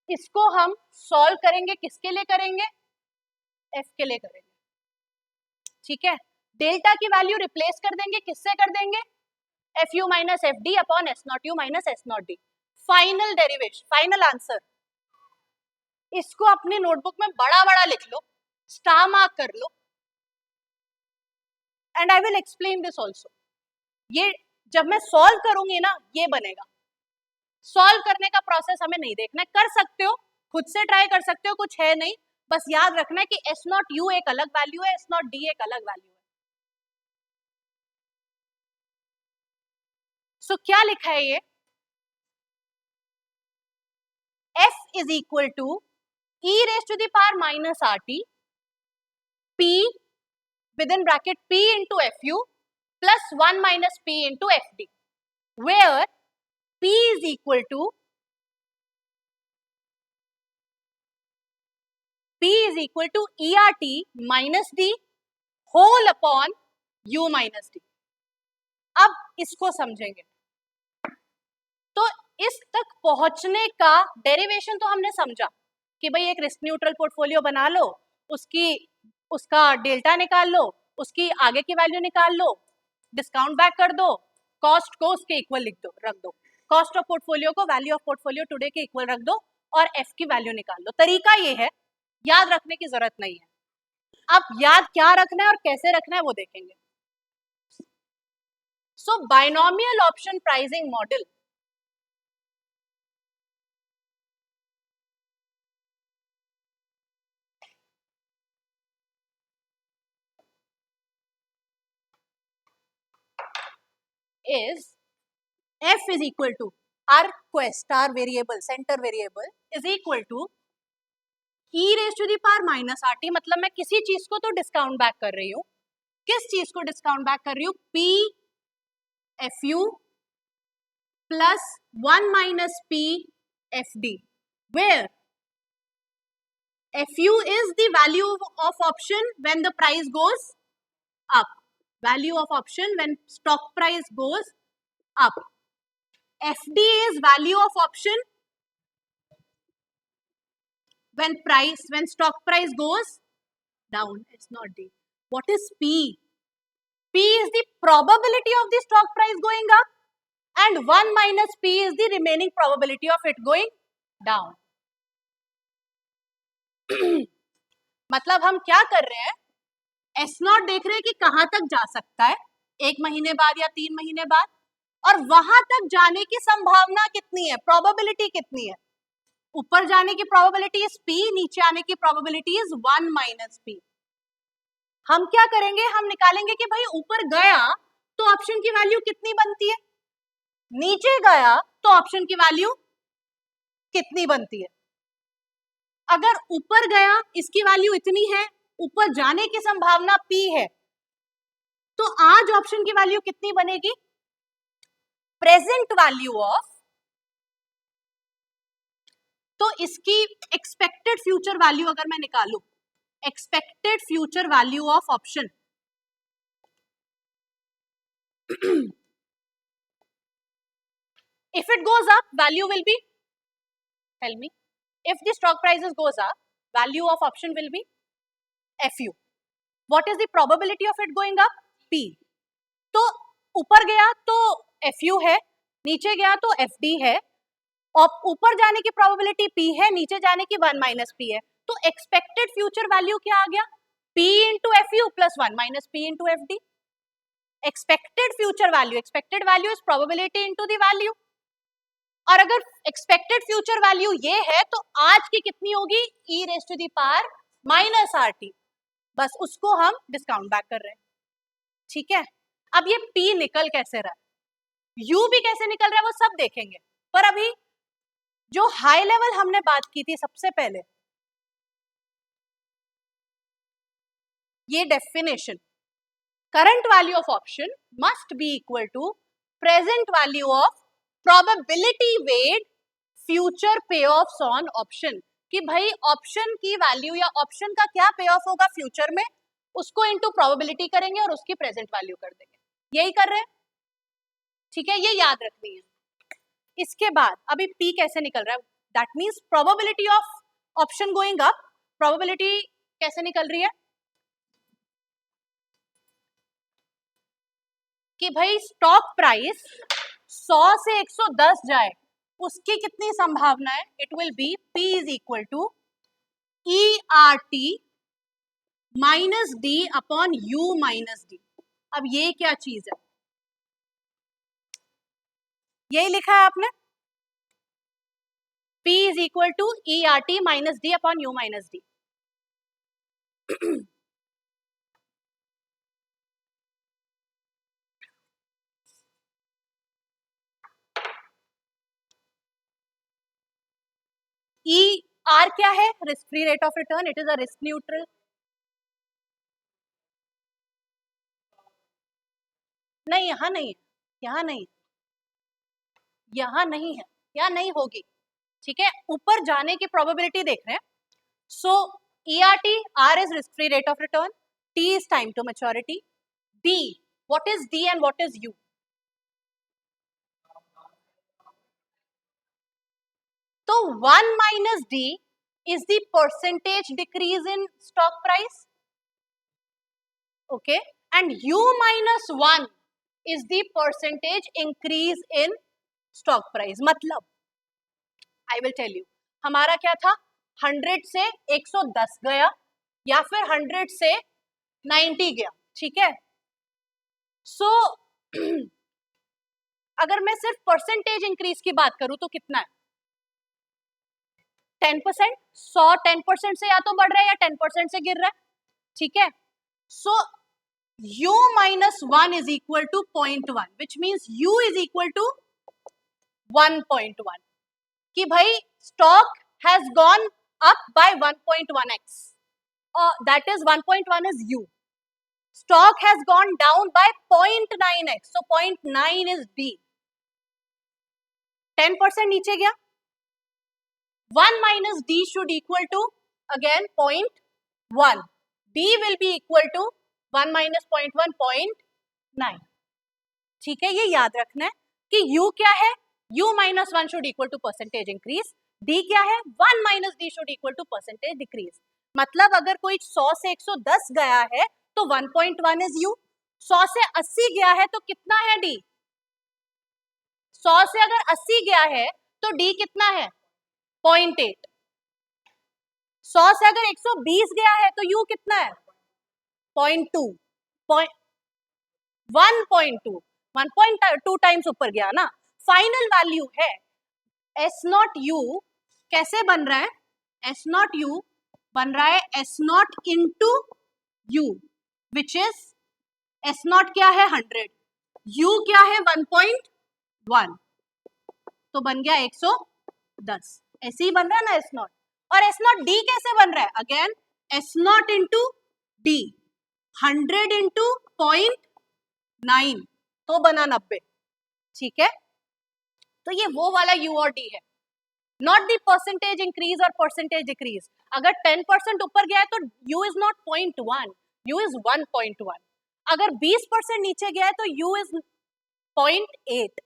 इसको हम सॉल्व करेंगे, किसके लिए करेंगे, एफ के लिए करेंगे, ठीक है। डेल्टा की वैल्यू रिप्लेस कर देंगे, किससे कर देंगे, F you minus F D upon S naught you minus S naught D, final derivation, final answer. इसको अपने नोटबुक में बड़ा बड़ा लिख लो, स्टार मार्क कर लो, and I will explain this also. ये जब मैं सॉल्व करूंगी ना, ये बनेगा, सॉल्व करने का प्रोसेस हमें नहीं देखना है, कर सकते हो खुद से ट्राई कर सकते हो, कुछ है नहीं, बस याद रखना है कि एस नॉट यू एक अलग वैल्यू है, एस नॉट डी एक अलग वैल्यू है। सो क्या लिखा है ये, F is equal to e raise to the power minus are T P within bracket P into F U plus 1 minus P into F D, where P is equal to ERT minus D whole upon U minus D। अब इसको समझेंगे, तो इस तक पहुंचने का derivation तो हमने समझा कि भाई एक रिस्क न्यूट्रल पोर्टफोलियो बना लो, उसका डेल्टा निकाल लो, उसकी आगे की वैल्यू निकाल लो, डिस्काउंट बैक कर दो, कॉस्ट को उसके इक्वल लिख दो, रख दो, कॉस्ट ऑफ पोर्टफोलियो को वैल्यू ऑफ पोर्टफोलियो टुडे के इक्वल रख दो और एफ की वैल्यू निकाल लो। तरीका ये है, याद रखने की जरूरत नहीं है। अब याद क्या रखना है और कैसे रखना है वो देखेंगे। So binomial option pricing model is f is equal to our quest, our variable, center variable is equal to e raised to the power minus rt। मतलब मैं किसी चीज को तो डिस्काउंट बैक कर रही हूँ, किस चीज को डिस्काउंट बैक कर रही हूँ? p fu plus 1 minus p fd, where fu is the value of option when the price goes up, value of option when stock price goes up, fd is value of option when stock price goes down. It's not d. What is p? P is the probability of the stock price going up and 1 minus p is the remaining probability of it going down. मतलब हम क्या कर रहे हैं, S not देख रहे हैं कि कहां तक जा सकता है, 1 महीने बाद या 3 महीने बाद, और वहां तक जाने की संभावना कितनी है, प्रोबेबिलिटी कितनी है। ऊपर जाने की प्रोबेबिलिटी इज p, नीचे आने की प्रोबेबिलिटी इज 1 माइनस p। हम क्या करेंगे, हम निकालेंगे कि भाई ऊपर गया तो ऑप्शन की वैल्यू कितनी बनती है, नीचे गया तो ऑप्शन की वैल्यू कितनी बनती है। अगर ऊपर गया इसकी वैल्यू इतनी है, ऊपर जाने की संभावना p है, तो आज ऑप्शन की वैल्यू कितनी बनेगी, प्रेजेंट वैल्यू ऑफ, तो इसकी एक्सपेक्टेड फ्यूचर वैल्यू अगर मैं निकालू, expected future value of option if it goes up, value will be, tell me, if the stock prices goes up, value of option will be fu. What is the probability of it going up? p. तो ऊपर गया तो fu है, नीचे गया तो fd है, और ऊपर जाने की प्रोबेबिलिटी p है, नीचे जाने की 1 माइनस p है, तो एक्सपेक्टेड फ्यूचर वैल्यू क्या आ गया, p into fu plus 1 minus p into fd। Expected future value, expected value is probability into the value, और अगर एक्सपेक्टेड फ्यूचर वैल्यू ये है तो आज की कितनी होगी, e raise to the power minus rt, बस उसको हम डिस्काउंट बैक कर रहे हैं। ठीक है, अब ये p निकल कैसे रहा है, u भी कैसे निकल रहा है वो सब देखेंगे, पर अभी जो हाई लेवल हमने बात की थी सबसे पहले, ये definition, current value of option must be equal to present value of probability weight future payoffs on option, कि भाई ऑप्शन की वैल्यू या ऑप्शन का क्या पे ऑफ होगा फ्यूचर में, उसको इनटू प्रोबेबिलिटी करेंगे और उसकी प्रेजेंट वैल्यू कर देंगे, यही कर रहे हैं। ठीक है, ये याद रखनी है। इसके बाद अभी p कैसे निकल रहा है, that means probability of option going up, probability कैसे निकल रही है कि भाई स्टॉक प्राइस 100 से 110 जाए, उसकी कितनी संभावना है, it will be p is equal to e are T minus D upon U minus D. अब ये क्या चीज है, यही लिखा है आपने, p is equal to e are T minus D upon U minus D. E R क्या है, risk free rate of return, it is a risk neutral, नहीं यहां नहीं है, यहां नहीं, यहां नहीं है, यहां नहीं होगी। ठीक है, ऊपर जाने की प्रोबेबिलिटी देख रहे हैं, so e are T, R is risk free rate of return, T is time to maturity, D, what is D and what is U, तो 1 minus D is the percentage decrease in stock price, okay, and u minus 1 is the percentage increase in stock price. मतलब I will tell you, हमारा क्या था, 100 से 110 गया या फिर 100 से 90 गया, ठीक है. सो अगर मैं सिर्फ परसेंटेज इंक्रीज की बात करूं तो कितना है, 10%. 100 10% से या तो बढ़ रहा है या 10% से गिर रहा है, ठीक है. So u minus 1 is equal to 0.1, which means u is equal to 1.1. कि भाई stock has gone up by 1.1x, that is 1.1 is u. Stock has gone down by 0.9x, so 0.9 is d. 10% नीचे गया, 1 minus d should equal to again 0.1. d will be equal to 1 minus 0.1, 0.9. ठीक है, ये याद रखना है कि u क्या है, u minus 1 should equal to percentage increase, d क्या है, 1 minus d should equal to percentage decrease. मतलब अगर कोई 100 से 110 गया है तो 1.1 is u, 100 से 80 गया है तो कितना है d, 100 से अगर 80 गया है तो d कितना है, 0.8. 100 से अगर 120 गया है तो u कितना है, 0.2. 1.2 1.2 टाइम्स ऊपर गया ना. फाइनल वैल्यू है S नॉट U. कैसे बन रहा है, S नॉट U बन रहा है S not into U, which is S not क्या है 100, U क्या है 1.1, तो बन गया 110. ऐसे ही बन रहा है ना S नॉट. और S नॉट D कैसे बन रहा है, again S not into D, 100 into 0.9 तो बना 90, ठीक है. तो ये वो वाला U और D है, नॉट द परसेंटेज इंक्रीज और परसेंटेज डिक्रीज. अगर 10% ऊपर गया है तो U is not 0.1, U is 1.1. अगर 20% नीचे गया है तो U इज 0.8.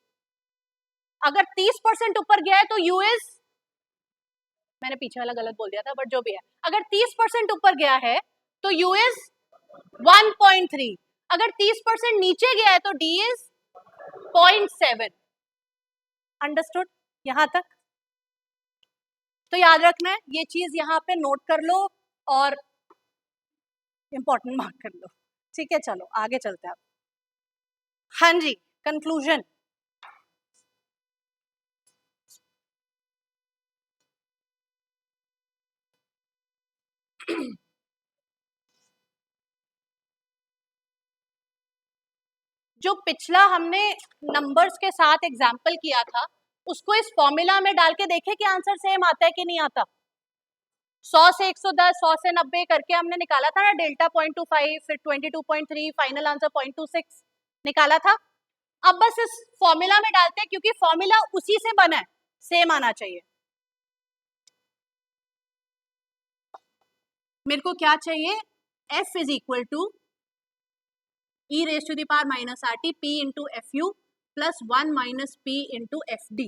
अगर 30% ऊपर गया है तो U इज, मैंने पीछे वाला गलत बोल दिया था बट जो भी है, अगर 30% ऊपर गया है तो U इज 1.3. अगर 30% नीचे गया है तो D इज 0.7. अंडरस्टूड यहां तक. तो याद रखना है ये चीज यहाँ पे नोट कर लो और इंपॉर्टेंट मार्क कर लो, ठीक है. चलो आगे चलते हैं. हाँ जी, कंक्लूजन. जो पिछला हमने नंबर्स के साथ एग्जाम्पल किया था उसको इस फॉर्मूला में डाल के देखे कि आंसर सेम आता है कि नहीं आता. 100 से 110, 100 से 90 करके हमने निकाला था ना डेल्टा 0.25, फिर 22.3, फाइनल आंसर 0.26 निकाला था. अब बस इस फॉर्मूला में डालते हैं क्योंकि फॉर्मूला उसी से बना है, सेम आना चाहिए. मेरे को क्या चाहिए, f is equal to e raise to the power minus RT p into FU plus 1 minus p into FD.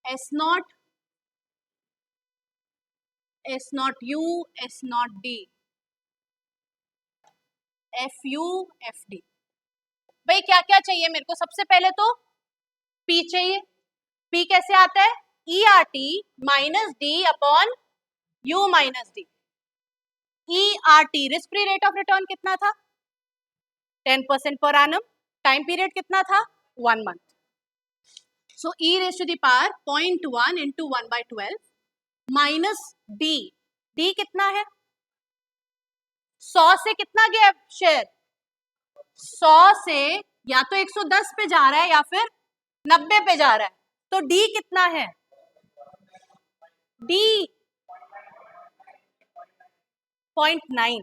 S naught U, S naught D, FU FD. भाई क्या क्या चाहिए मेरे को, सबसे पहले तो P चाहिए. P कैसे आता है, ERT minus D upon U minus D. ERT risk free rate of return कितना था, 10% पर एनम. टाइम पीरियड कितना था, 1 month. So e raise to the power 0.1 into 1/12 minus D. D कितना है, 100 से कितना गया शेयर, 100 से या तो 110 पे जा रहा है या फिर 90 पे जा रहा है, तो D कितना है, D 0.9,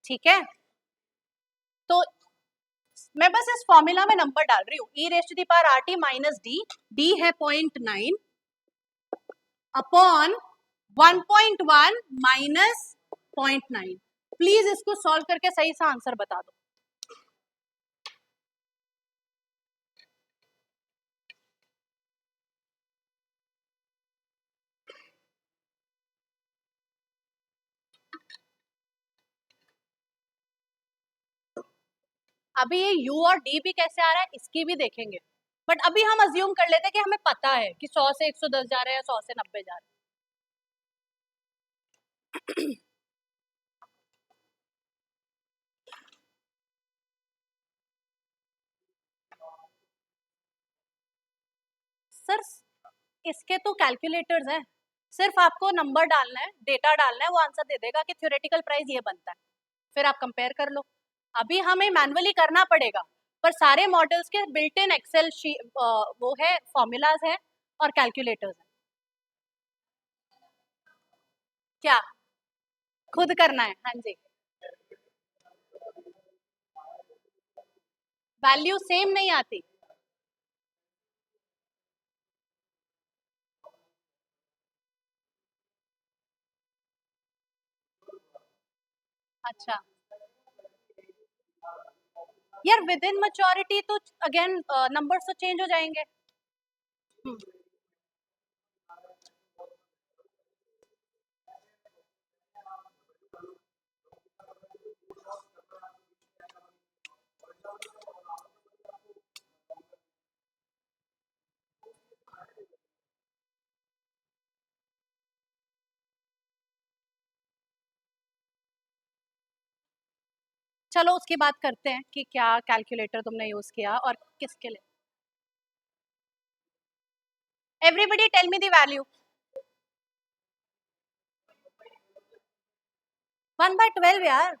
ठीक है. तो मैं बस इस फॉर्मूला में नंबर डाल रही हूँ, e raise to the power RT minus D, D है 0.9 अपॉन 1.1 माइनस 0.9. प्लीज इसको सॉल्व करके सही सा आंसर बता दो. अभी ये U और D भी कैसे आ रहा है इसकी भी देखेंगे, बट अभी हम अज्यूम कर लेते हैं कि हमें पता है कि 100 से 110 जा रहे हैं, 100 से 90 जा रहे हैं। सर इसके तो कैलकुलेटर्स हैं, सिर्फ आपको नंबर डालना है, डेटा डालना है, वो आंसर दे देगा कि थ्योरेटिकल प्राइस ये बनता है, फिर आप कंपेयर कर लो। अभी हमें मैनुअली करना पड़ेगा, पर सारे मॉडल्स के बिल्ट इन एक्सेल वो है, फॉर्मूलाज हैं और कैलकुलेटर्स हैं। क्या खुद करना है? हाँ जी। वैल्यू सेम नहीं आती। अच्छा यार, विद इन मैच्योरिटी तो अगेन नंबर्स तो चेंज हो जाएंगे। हम्म, चलो उसकी बात करते हैं कि क्या कैलकुलेटर तुमने यूज किया और किसके लिए। Everybody tell me the value. 1/12 यार,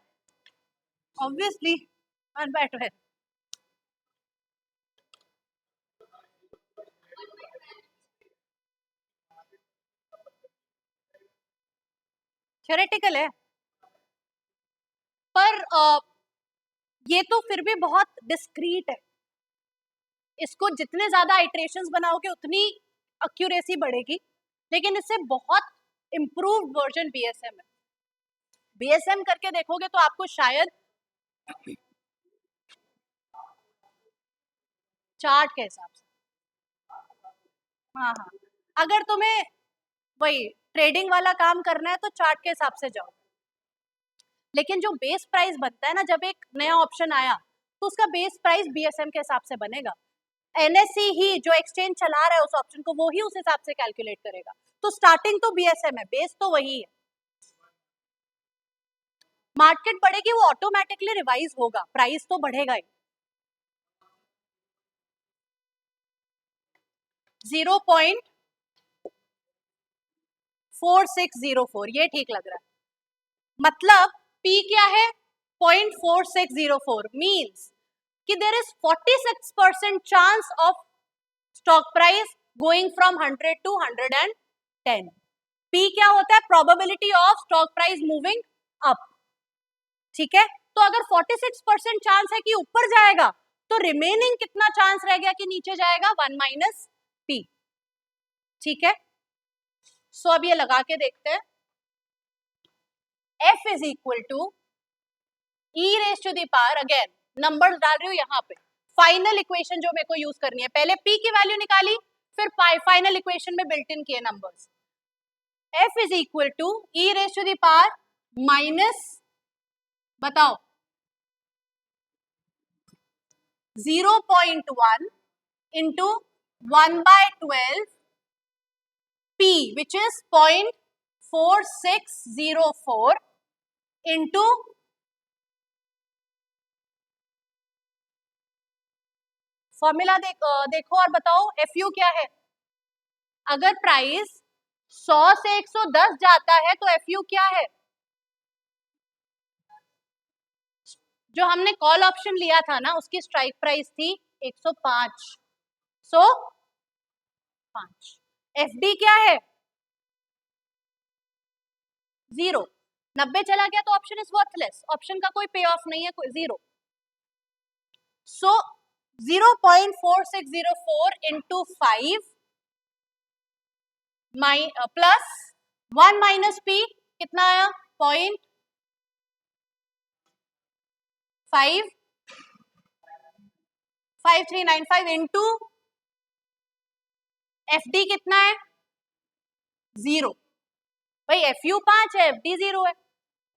ऑब्वियसली 1/12। थ्योरेटिकल है, पर ये तो फिर भी बहुत डिस्क्रीट है। इसको जितने ज्यादा आइट्रेशंस बनाओगे उतनी एक्यूरेसी बढ़ेगी, लेकिन इससे बहुत इम्प्रूव्ड वर्जन बीएसएम है। बीएसएम करके देखोगे तो आपको शायद चार्ट के हिसाब से, हाँ हाँ, अगर तुम्हें वही ट्रेडिंग वाला काम करना है तो चार्ट के हिसाब से जाओ। लेकिन जो बेस प्राइस बनता है ना, जब एक नया ऑप्शन आया तो उसका बेस प्राइस बीएसएम के हिसाब से बनेगा। एनएससी ही जो एक्सचेंज चला रहा है उस ऑप्शन को, वो ही उस हिसाब से कैलकुलेट करेगा। तो स्टार्टिंग तो बीएसएम है, बेस तो वही है। मार्केट बढ़ेगी वो ऑटोमेटिकली रिवाइज होगा, प्राइस तो बढ़ेगा ही। 0.4604 ये ठीक लग रहा है। मतलब P क्या है? 0.4604 मीन्स कि there is 46% chance of stock price going from 100 to 110। P क्या होता है? Probability of stock price moving up. ठीक है, तो अगर 46% चांस है कि ऊपर जाएगा, तो रिमेनिंग कितना चांस रह गया कि नीचे जाएगा? 1 माइनस P। ठीक है, सो अब ये लगा के देखते हैं। F is equal to e raise to the power, again numbers डाल रही हूँ यहाँ पे, फाइनल इक्वेशन जो मेरे को यूज करनी है, पहले P की वैल्यू निकाली, फिर फाइनल इक्वेशन में बिल्ट इन किए नंबर्स। F is equal to e raise to the power minus, बताओ, 0.1 into 1/12 P, which is 0.4604 into formula देखो और बताओ FU क्या है। अगर प्राइस 100 से 110 जाता है तो FU क्या है? जो हमने कॉल ऑप्शन लिया था ना, उसकी स्ट्राइक प्राइस थी 105, सो 5। FD क्या है? 0। 90 चला गया तो ऑप्शन इज वर्थलेस, ऑप्शन का कोई पे ऑफ नहीं है, कोई 0। सो 0.4604 into 5 प्लस 1 माइनस P कितना आया? 0.5395 इंटू FD कितना है? 0। भाई FU 5 है, FD 0 है,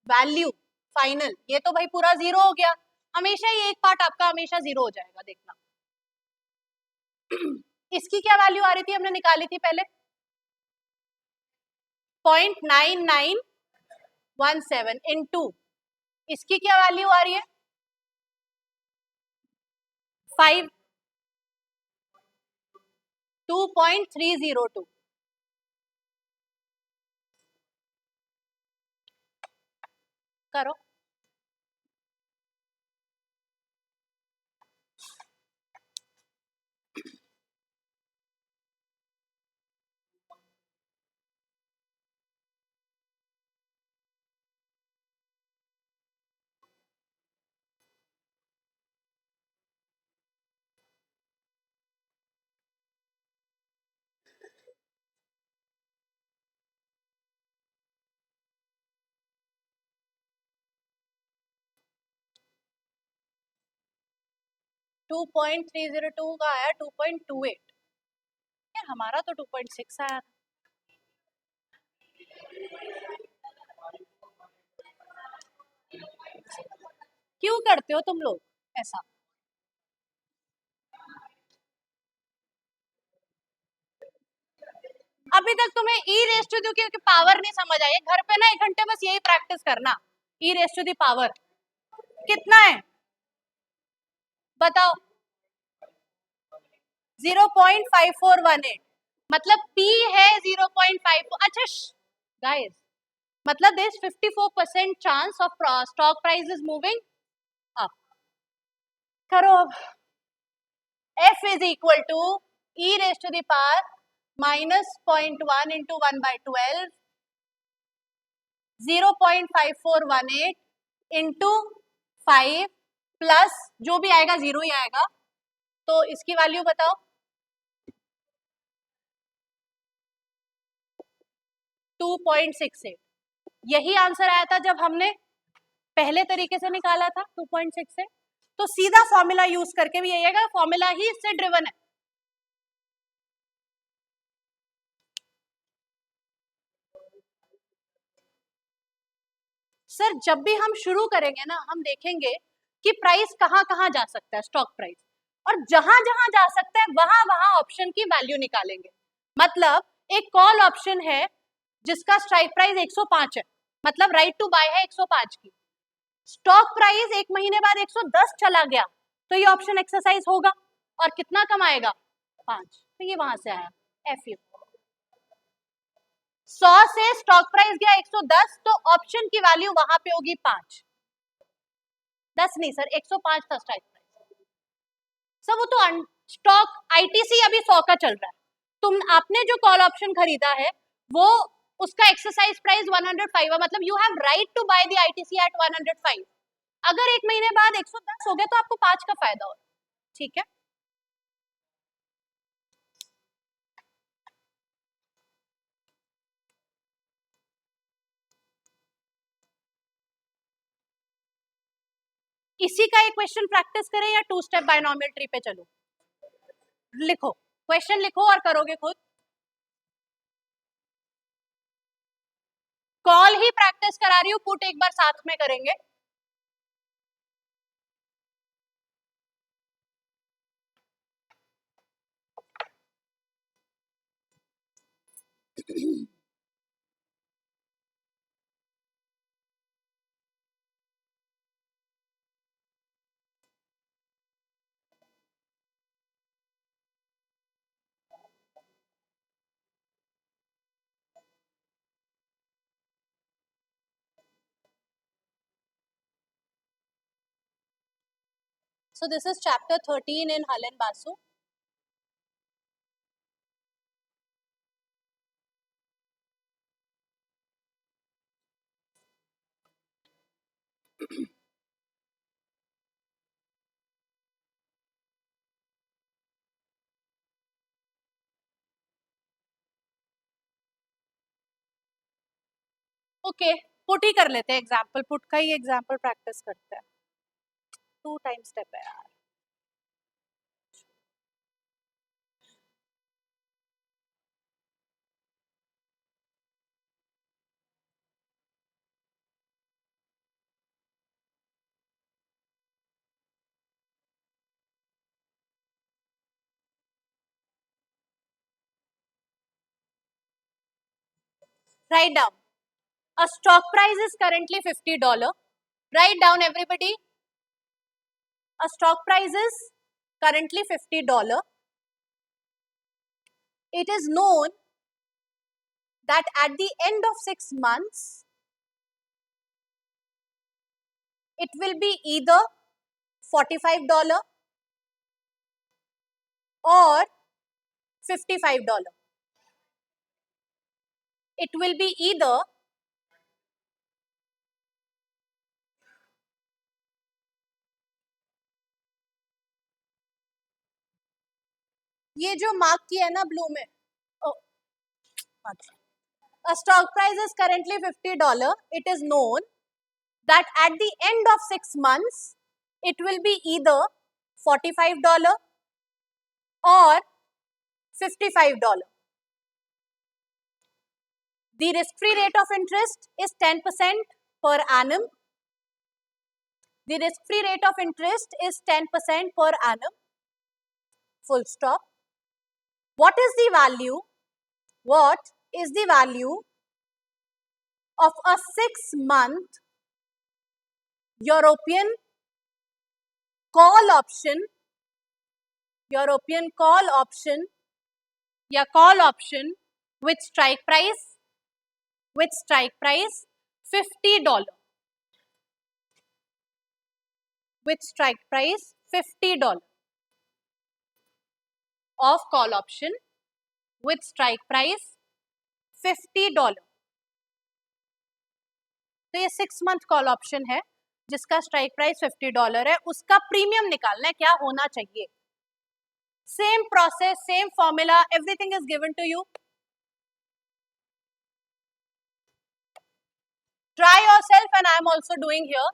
वैल्यू फाइनल, ये तो भाई पूरा 0 हो गया। हमेशा ही एक पार्ट आपका हमेशा 0 हो जाएगा, देखना। इसकी क्या वैल्यू आ रही थी, हमने निकाली थी पहले 0.9917 इनटू, इसकी क्या वैल्यू आ रही है 5 2.302। करो। टू 2.302 का आया 2.28, यार हमारा तो 2.6 आया था। क्यों करते हो तुम लोग ऐसा? अभी तक तुम्हें ई रेस टू दी की पावर नहीं समझ आई है। घर पे ना 1 घंटे बस यही प्रैक्टिस करना, ई रेस टू दी पावर कितना है बताओ। 0.5418, मतलब P है 0.5। अच्छा गाइस, मतलब there is 54% chance of stock price is moving up। करो अब। F is equal to e raised to the power minus 0.1 into 1 by 12, 0.5418 into 5 plus जो भी आएगा 0 ही आएगा, तो इसकी वैल्यू बताओ 2.68। यही आंसर आया था जब हमने पहले तरीके से निकाला था 2.6 से। तो सीधा फॉर्मूला यूज करके भी यही है, फॉर्मूला ही इससे ड्रिवन है। सर जब भी हम शुरू करेंगे ना, हम देखेंगे कि प्राइस कहां कहां जा सकता है, स्टॉक प्राइस, और जहां जहां जा सकता है वहां वहां ऑप्शन की वैल्यू निकालेंगे। मतलब एक कॉल ऑप्शन है जिसका स्ट्राइक प्राइस 105 है, मतलब राइट टू बाय है 105 की, स्टॉक प्राइस 1 महीने बाद 110 चला गया, तो ये ऑप्शन एक्सरसाइज होगा और कितना कमाएगा 5। तो ये वहां से आया एफ यू। 100 से स्टॉक प्राइस गया 110, तो ऑप्शन की वैल्यू वहां पे होगी 5। 10 नहीं सर, 105 था स्ट्राइक प्राइस। सर वो तो स्टॉक आईटीसी अभी 100 का चल रहा है, तुम आपने जो कॉल ऑप्शन खरीदा है वो उसका एक्सरसाइज प्राइस 105 है, मतलब you have right to buy the ITC at 105। अगर 1 महीने बाद 110 हो गया तो आपको 5 का फायदा हो, ठीक है। इसी का एक क्वेश्चन प्रैक्टिस करें या 2 स्टेप बायनॉमियल ट्री पे चलो? लिखो, क्वेश्चन लिखो और करोगे खुद। कॉल ही प्रैक्टिस करा रही हूँ, पुट एक बार साथ में करेंगे। So this is chapter 13 in Hull and Basu. Okay, put ही कर लेते हैं, एग्जाम्पल पुट का ही एग्जाम्पल प्रैक्टिस करते हैं। 2 टाइम स्टेप है यार। Write down. A stock price is currently $50. Write down, everybody. A stock price is currently $50. It is known that at the end of 6 months, it will be either $45 or $55. It will be either ये जो mark किया है ना blue में, a stock price is currently $50. It is known that at the end of 6 months, it will be either $45 or $55. The risk-free rate of interest is 10% per annum. The risk-free rate of interest is 10% per annum. Full stop. What is the value? What is the value of a 6-month European call option? European call option, या call option with strike price $50. With strike price $50 of call option with strike price $50. तो ये 6 month call option है जिसका strike price $50 है, उसका premium निकालना है, क्या होना चाहिए. Same process, same formula, everything is given to you. Try yourself and I am also doing here.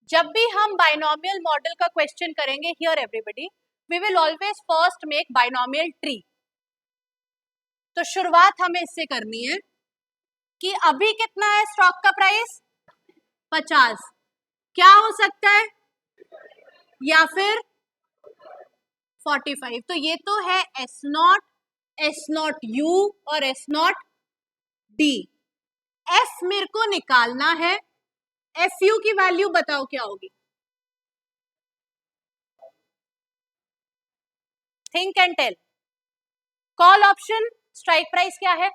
जब भी हम बाइनोमियल मॉडल का क्वेश्चन करेंगे, here everybody, we will always first make binomial tree. तो शुरुआत हमें इससे करनी है कि अभी कितना है स्टॉक का प्राइस 50, क्या हो सकता है, या फिर 45. तो ये तो है S0 U और S0 D. F मेरे को निकालना है. FU की वैल्यू बताओ क्या होगी. Think and tell. Call option strike price क्या है,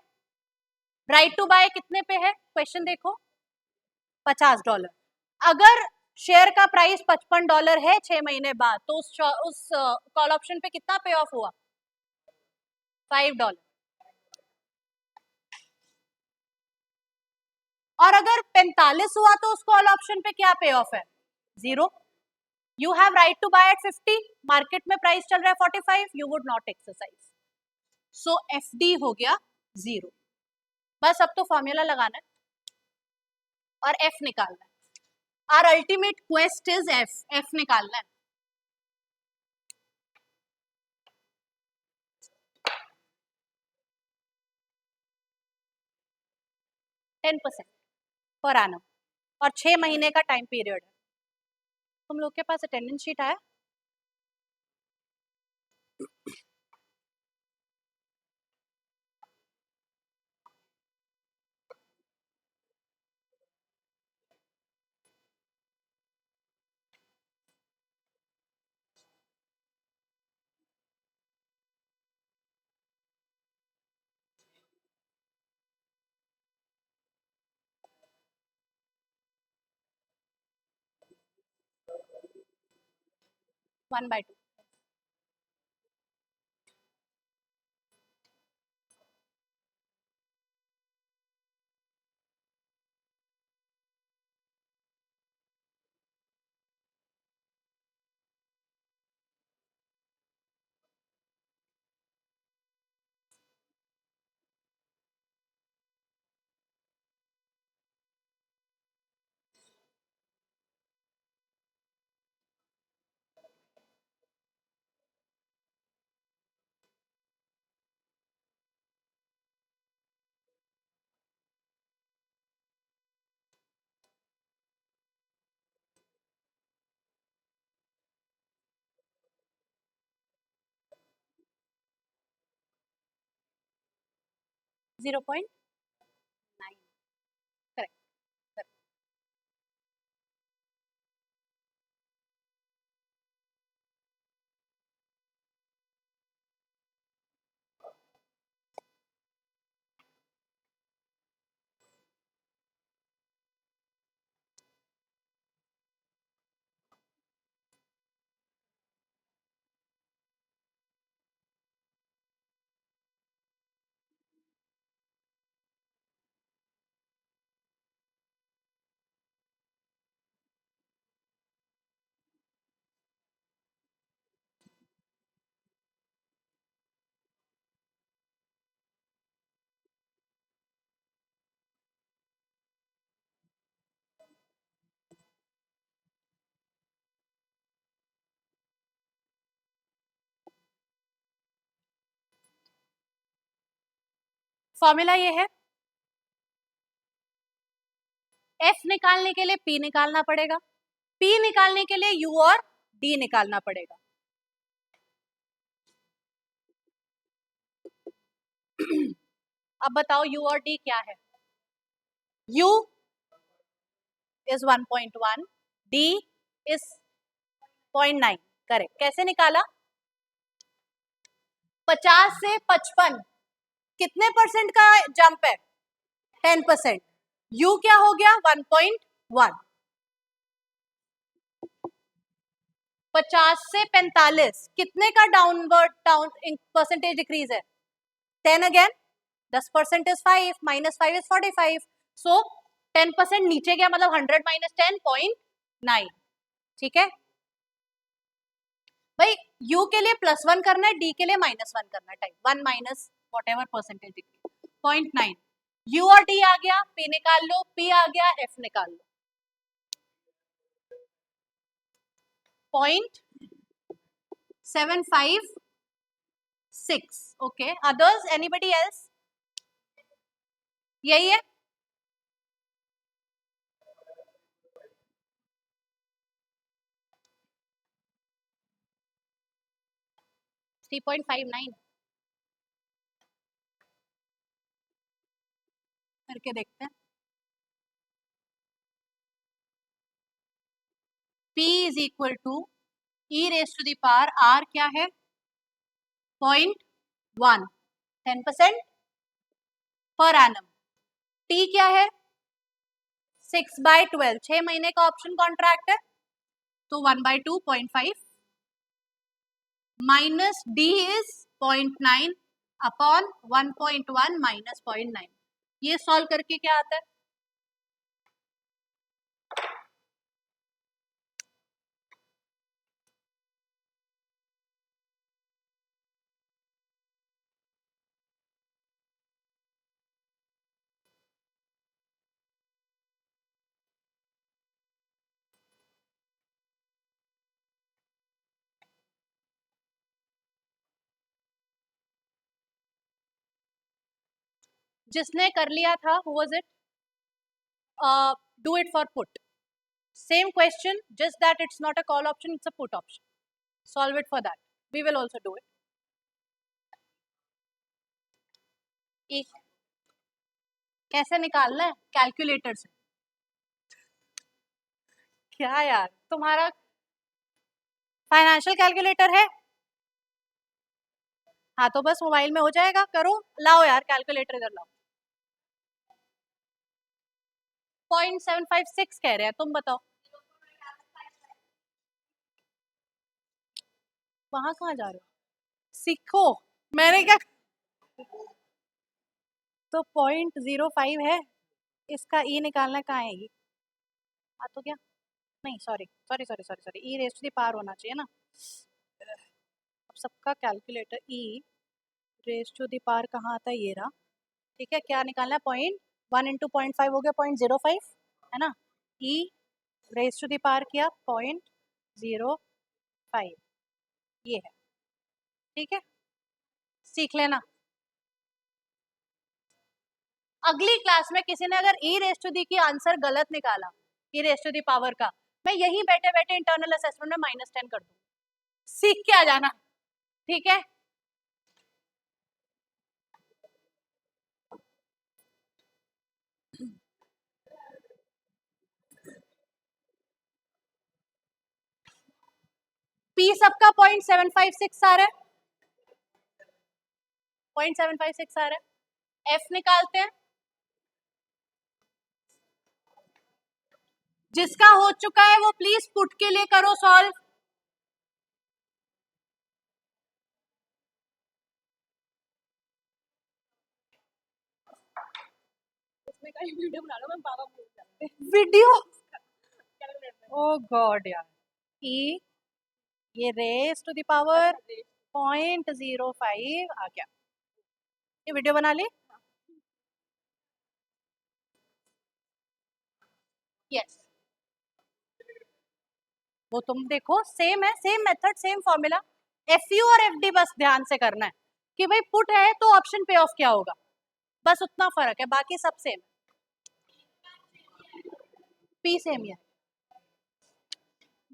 राइट टू बाय कितने पे है, क्वेश्चन देखो, $50. अगर शेयर का प्राइस $55 है 6 महीने बाद, तो उस कॉल ऑप्शन पे कितना पे ऑफ हुआ, $5. और अगर 45 हुआ तो उस कॉल ऑप्शन पे क्या पे ऑफ है, 0. You have right to buy at 50, market में प्राइस चल रहा है 45, you would not exercise. So FD हो गया 0. बस अब तो फॉर्मूला लगाना है और F निकालना है. Our ultimate quest is F निकालना है. $10 पर एनम और 6 महीने का टाइम पीरियड है. तुम लोग के पास अटेंडेंस शीट आया, one by two. 0.9, correct. Formula ये है, एफ निकालने के लिए पी निकालना पड़ेगा, पी निकालने के लिए यू और डी निकालना पड़ेगा। अब बताओ यू और डी क्या है? U is 1.1, D is 0.9, correct. कैसे निकाला? 50 से 55 कितने परसेंट का जंप है? 10%। U क्या हो गया? 1.1। 50 से 45 कितने का डाउन परसेंटेज डिक्रीज है? 10 अगेन। 10% इज 5, -5 इज 45, सो 10% नीचे गया, मतलब 100 - 10 0.9। ठीक है भाई, U के लिए +1 करना है, D के लिए -1 करना है, type 1 minus whatever percentage decrease 0.9। U और D आ गया, P निकाल लो, P आ गया, F निकाल लो। 0.756। Okay, others, anybody else? यही है। थ्री 3.59 करके देखते हैं। P is equal to e raise to the power r क्या है? 0.1, 10% पर एनम। T क्या है? 6/12, 6 महीने का ऑप्शन कॉन्ट्रैक्ट है, तो 1/2 0.5 minus D is 0.9 upon 1.1 minus 0.9। ये सॉल्व करके क्या आता है? जिसने कर लिया था, who was it? Do it for put. Same question, just that it's not a call option, it's a put option. Solve it for that. We will also do it. एक कैसे निकालना है? कैलकुलेटर से। क्या यार, तुम्हारा फाइनेंशियल कैलकुलेटर है? हाँ तो बस मोबाइल में हो जाएगा, करो। लाओ यार कैलकुलेटर, इधर लाओ। 0.756 कह रहे हैं, तुम बताओ। वहां कहाँ जा रहे हो? सीखो, मैंने क्या। तो 0.05 है, इसका ई निकालना कहाँ है? ये आ तो क्या, नहीं sorry sorry sorry sorry sorry, e raise to the power होना चाहिए ना। अब सबका calculator e raise to the power कहाँ आता है? ये रहा। ठीक है, क्या निकालना है? 0.1 × 0.5 हो गया 0.05, है ना। ई रेज टू द पावर किया 0.05, ये है। ठीक है, सीख लेना। अगली क्लास में किसी ने अगर ई रेज टू दी की आंसर गलत निकाला, ई रेज टू दी पावर का, मैं यही बैठे बैठे इंटरनल असेसमेंट में -10 कर दूँ। सीख के आ जाना, ठीक है। पी सबका 0.756 आ रहा है, 0.756 आ रहा है। एफ निकालते हैं, जिसका हो चुका है वो प्लीज पुट के लिए करो सॉल्व। वीडियो बना लो, मैं पापा भूल जाते हैं वीडियो। ओ गॉड यार, ई ये रेस टू द पावर 0.05 आ गया। ये वीडियो बना ली। यस, वो तुम देखो सेम है, same method, same formula. F you और एफ डी बस ध्यान से करना है कि भाई पुट है तो ऑप्शन पे ऑफ क्या होगा, बस उतना फर्क है, बाकी सब सेम। पी सेम ही है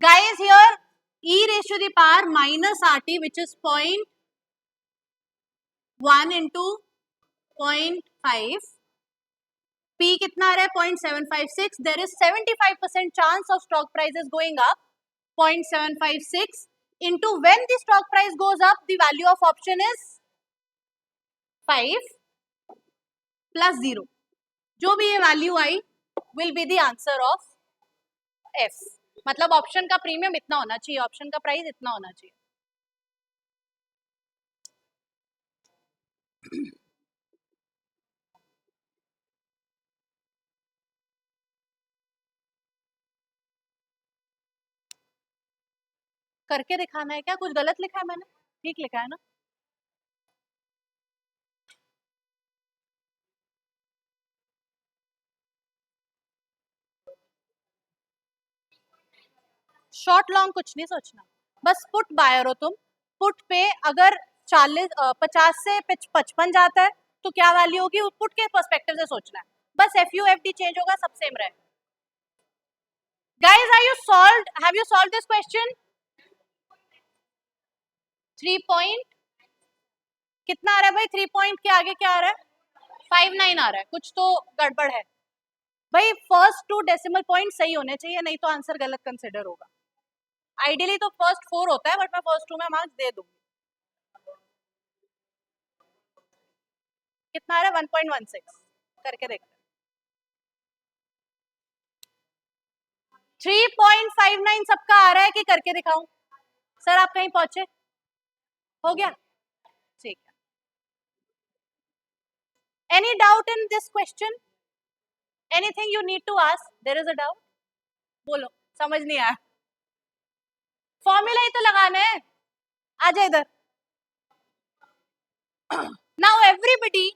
guys here, e raised to the power minus rt which is 0.1 into 0.5, p कितना आ रहा है 0.756, there is 75% chance of stock prices going up, 0.756 into when the stock price goes up the value of option is 5 plus 0, जो भी ये value I will be the answer of F, मतलब option का premium इतना होना चाहिए, option का price इतना होना चाहिए। करके दिखाना है क्या, कुछ गलत लिखा है मैंने, ठीक लिखा है ना? शॉर्ट लॉन्ग कुछ नहीं सोचना, बस पुट बायर हो तुम। पुट पे अगर 50 से 55 जाता है तो क्या वैल्यू होगी, पुट के पर्सपेक्टिव से सोचना है, बस F U F D change होगा, सब सेम रहेगा। Guys are you solved, have you solved this question? 3 point कितना आ रहा है भाई, 3 पॉइंट के आगे क्या आ रहा है, 59 आ रहा है, कुछ तो गड़बड़ है भाई। फर्स्ट 2 डेसिमल पॉइंट सही होने चाहिए, नहीं तो आंसर गलत कंसिडर होगा। आइडियली तो फर्स्ट 4 होता है, बट मैं फर्स्ट 2 में मार्क्स दे दूंगी। कितना आ रहा है 1.16, करके देखते हैं। 3.59 सबका आ रहा है कि करके दिखाऊं? सर आप कहीं पहुंचे, हो गया, ठीक है। Any doubt in this question, anything you need to ask, there is a doubt? बोलो, समझ नहीं आया? फॉर्मूला ही तो लगाना है, आ जाए इधर। नाउ एवरीबडी,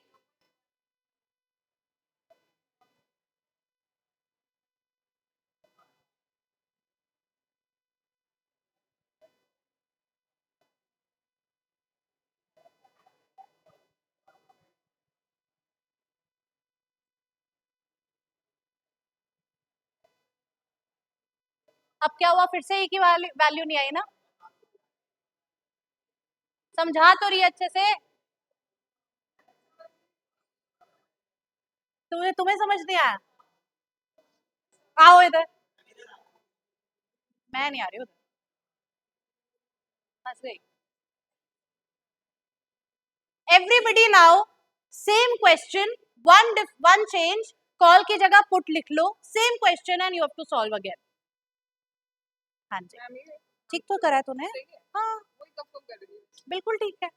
अब क्या हुआ, फिर से ई की वैल्यू नहीं आई ना? समझा तो रही अच्छे से, तुम्हें समझ नहीं आया? आओ इधर, मैं नहीं आ रही उधर, हंस गई। Everybody now same question, one change, call की जगह पुट लिख लो, same question and you have to solve again. हाँ जी, ठीक तो करा है तूने, हाँ बिल्कुल ठीक है।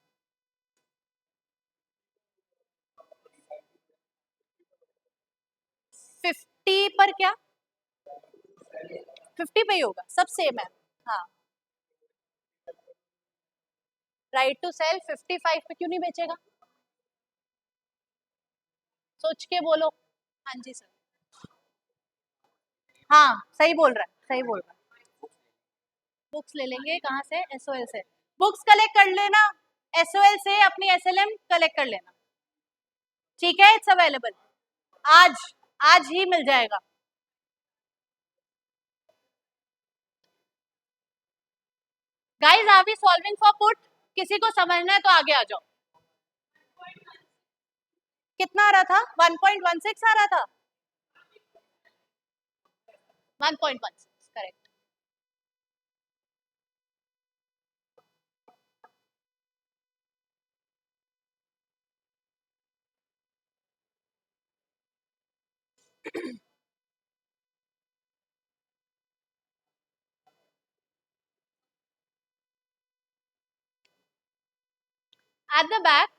50 पर क्या, 50 पे ही होगा, सब सेम है। हाँ, राइट टू सेल 55 पे क्यों नहीं बेचेगा, सोच के बोलो। हाँ जी सर, हाँ सही बोल रहा है, सही बोल रहा है। बुक्स ले लेंगे कहाँ से, एसओएल से, बुक्स कलेक्ट कर लेना, एसओएल से अपनी एसएलएम कलेक्ट कर लेना, ठीक है? इट्स अवेलेबल, आज आज ही मिल जाएगा। Guys are we solving for put? किसी को समझना है तो आगे आ जाओ। कितना आ रहा था, 1.16 आ रहा था, 1.16 करेक्ट. एट द बैक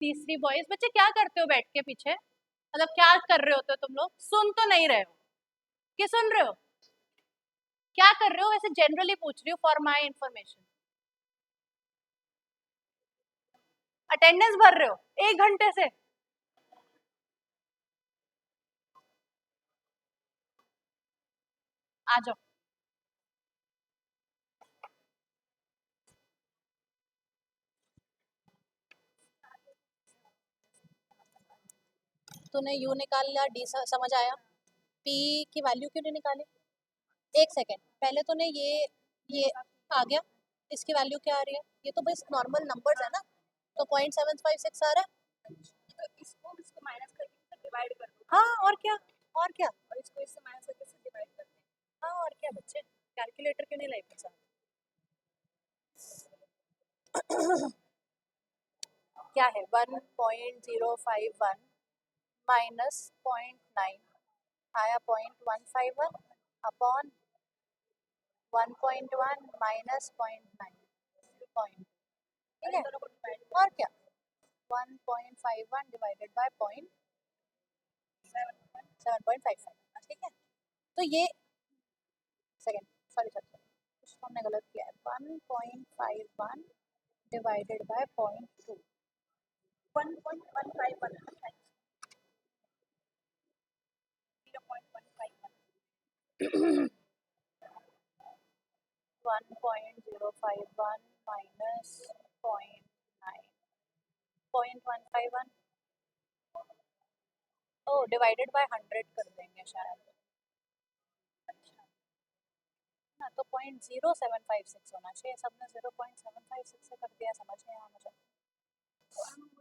तीसरी बॉयज. बच्चे क्या करते हो बैठ के पीछे? मतलब क्या कर रहे होते हो तुम लोग? सुन तो नहीं रहे हो कि सुन रहे हो? क्या कर रहे हो वैसे? जनरली पूछ रही हूँ फॉर माय इंफॉर्मेशन. अटेंडेंस भर रहे हो 1 घंटे से? आ जाओ. तूने यू निकाल लिया, डी समझ आया, पी की वैल्यू क्यों नहीं निकाली? एक सेकेंड, पहले तूने ये आ गया, इसकी वैल्यू क्या आ रही है? ये तो बस नॉर्मल नंबर्स है ना, तो 0.756 आ रहा है. तो इसको माइनस करके डिवाइड कर दो. हाँ और क्या, और क्या, और इसको इससे माइनस करके इससे डिवाइड करते हैं. हाँ और क्या बच्चे, कैलकुलेटर क्यों नहीं लाई मेरे साथ? क्या है 1.051 माइनस 0.9 आया 0.151 अपॉन 1.1 माइनस 0.9 पॉइंट. ठीक है, और क्या, 1.51 डिवाइडेड बाय 0.7.55. ठीक है, तो ये सेकेंड, सॉरी सॉरी सॉरी, कुछ तो हमने गलत किया है. 1.51 डिवाइडेड बाय 0.2, 1.151 1.051 माइनस 0.9 0.151. ओ डिवाइडेड बाय 100 कर देंगे शायद. अच्छा ना, तो 0.0756 होना चाहिए, सबने 0.756 से कर दिया. समझ में आया मुझे,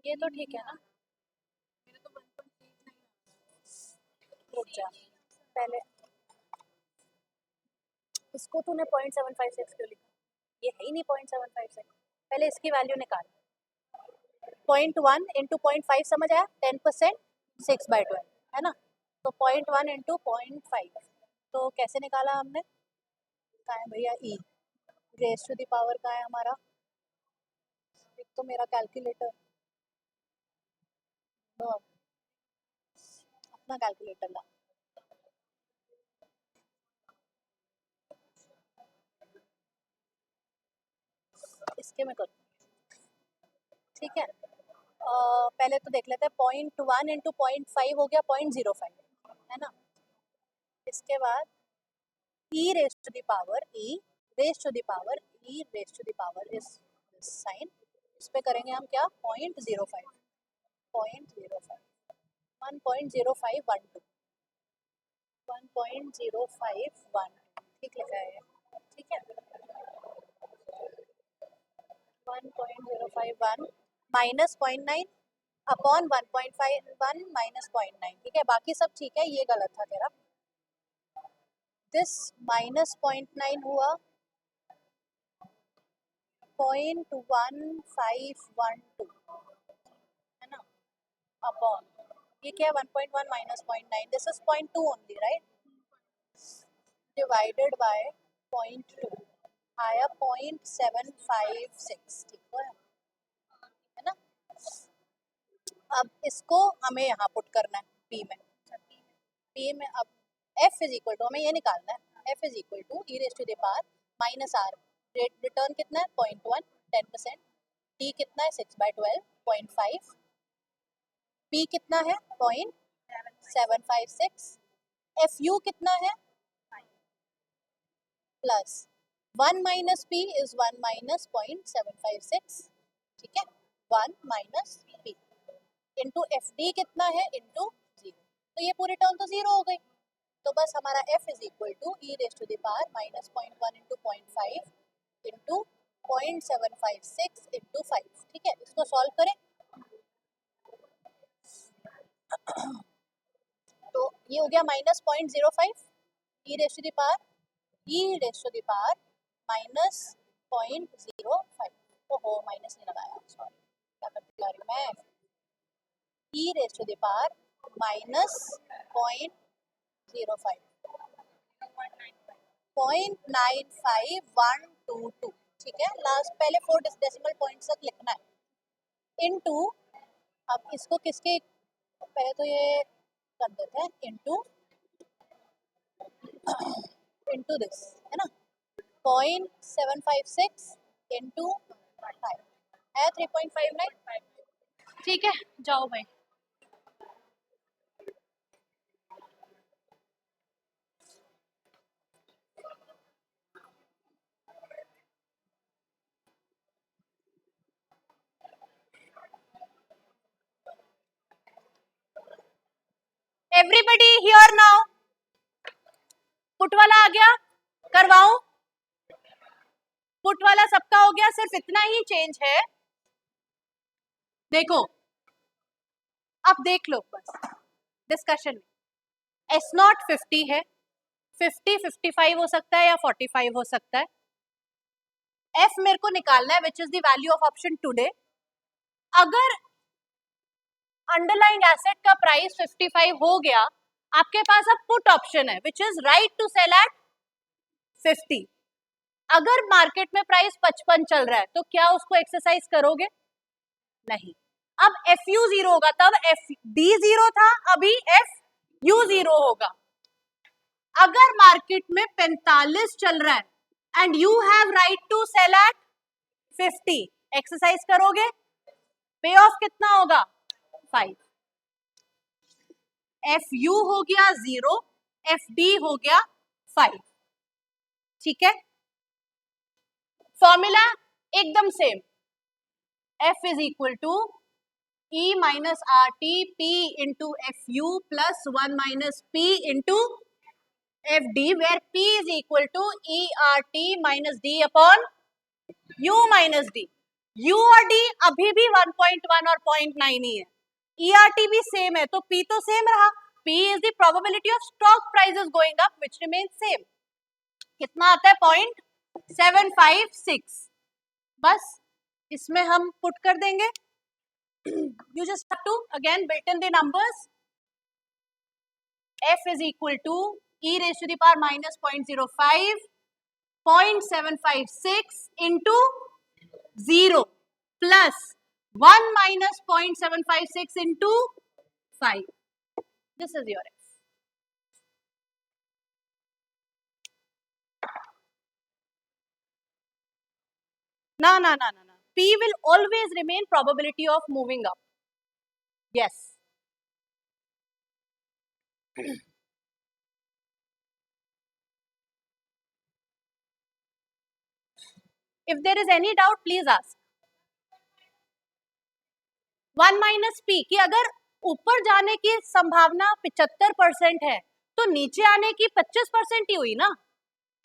ये तो ठीक है ना. रुक जा, पहले इसको तूने 0.756 क्यों लिखा? ये है ही नहीं 0.756. पहले इसकी वैल्यू निकाल. 0.1 इंटू 0.5 समझ आया, 10%, 6/12 है ना. तो 0.1 इंटू 0.5, तो कैसे निकाला हमने? कहाँ है भैया ई? रेस टू द पावर का है हमारा, एक तो मेरा कैलकुलेटर तो अपना कैलकुलेटर ला. इसके में करूँ, ठीक है. पहले तो देख लेते हैं, 0.1 इंटू 0.5 हो गया 0.05 है ना. इसके बाद e raise to the power e raise to the power e raise to the power इस साइन, इस पे करेंगे हम क्या, 0.05 0.05 1.0512 1.0512, ठीक लिखा है, ठीक है. 1.051 माइनस 0.9 अपॉन 1.51 माइनस 0.9. ठीक है, बाकी सब ठीक है, ये गलत था तेरा. दिस माइनस 0.9 हुआ 0.1512 है ना, अपॉन ये क्या है 1.1 minus 0.9, this is 0.2 only right, divided by 0.2 आया 0.756. ठीक है ना. अब इसको हमें यहाँ पुट करना है पी में. पी में अब एफ इज इक्वल टू, हमें ये निकालना है, F is equal to e raise to the power minus R. Return कितना है 0.1, 10%. टी कितना है 6/12, 0.5. पी कितना है 0.756. एफ यू कितना है plus 1 minus P is 1 minus 0.756. ठीक है, 1 minus P into F D कितना है इंटू 0. तो ये पूरी टर्म तो 0 हो गई, तो बस हमारा f is equal to e raise to the power minus 0.1 into 0.5 into 0.756 into 5. ठीक है, इसको सॉल्व करें तो ये हो गया minus 0.05 e raised to the power minus 0.05. ओहो माइनस नहीं लगाया, सॉरी, क्या करती जा रही हूँ मैं, e raised to the power minus 0.05, 0.95122, ठीक है, लास्ट पहले 4 डेसिमल पॉइंट्स तक लिखना है, इनटू, अब इसको किसके, पहले तो ये कर देते हैं, इनटू दिस है ना, 0.756 इनटू 5 है 3.59, ठीक है, जाओ भाई। एवरीबडी हियर नाउ, पुट वाला आ गया, करवाऊं? पुट वाला सबका हो गया, सिर्फ इतना ही चेंज है, देखो अब देख लो बस डिस्कशन में, एस नॉट 50 है, 50 55 हो सकता है या 45 हो सकता है, एफ मेरे को निकालना है which is the value of option today. अगर अंडरलाइंग एसेट का प्राइस 55 हो गया, आपके पास अब पुट ऑप्शन है which is right to sell at 50। अगर मार्केट में प्राइस 55 चल रहा है तो क्या उसको एक्सरसाइज करोगे? नहीं। अब एफ यू 0 होगा, तब एफ डी 0 था, अभी एफ यू 0 होगा। अगर मार्केट में 45 चल रहा है and you have right to sell at 50, exercise करोगे? पे ऑफ कितना होगा? 5। एफ यू हो गया 0, एफ डी हो गया 5, ठीक है। फॉर्मूला एकदम same, F is equal to e minus are T P into F U plus 1 minus P into F D, where P is equal to e are T minus D upon U minus D. U और D अभी भी 1.1 और 0.9 ही है, e are T भी same है, तो P तो सेम रहा। P is the probability of stock prices going up which remains same. कितना आता है? 0.756। बस इसमें हम पुट कर देंगे। You just have to again build in the numbers. F is equal to e raised to the power minus 0.05, 0.756 into 0 plus 1 minus 0.756 into 5. This is your F. No. P will always remain probability of moving up. Yes. If there is any doubt, please ask. 1 minus P कि अगर ऊपर जाने की संभावना 75% है तो नीचे आने की 25% ही हुई ना,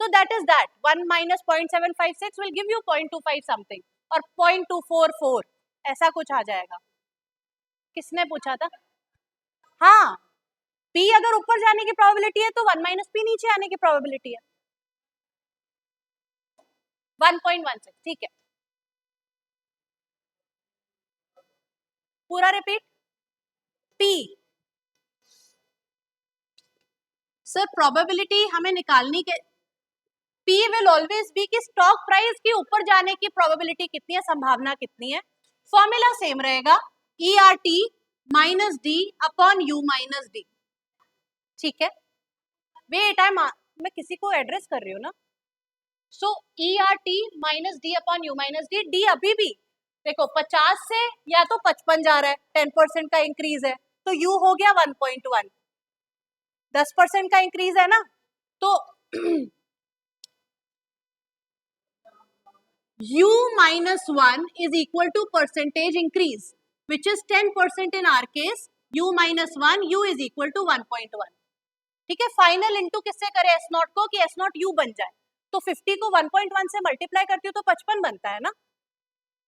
तो that is that 1 minus 0.756 will give you 0.25 something और 0.244 ऐसा कुछ आ जाएगा। किसने पूछा था? हाँ, P अगर ऊपर जाने की प्रोबेबिलिटी है तो 1 minus P नीचे आने की प्रोबेबिलिटी है 1.16, ठीक है। पूरा रिपीट, P सर प्रोबेबिलिटी हमें निकालनी के, P विल ऑलवेज बी कि स्टॉक प्राइस के ऊपर जाने की प्रोबेबिलिटी कितनी है, संभावना कितनी है। फॉर्मूला सेम रहेगा, E R T minus D upon U minus D, ठीक है। वेट टाइम, मैं किसी को एड्रेस कर रही हूँ ना, so e are T minus D upon U minus D, D अभी भी देखो 50 से या तो 55 जा रहा है, 10% का इंक्रीज है, तो यू हो गया 1.1, 10% का इंक्रीज है ना, तो u minus 1 is equal to percentage increase which is 10% in our case, u minus 1, u is equal to 1.1, ठीक है। फाइनल इंटू किससे करें? एस नॉट को, कि एस नॉट यू बन जाए, तो 50 को 1.1 से मल्टीप्लाई करती हूँ तो 55 बनता है ना,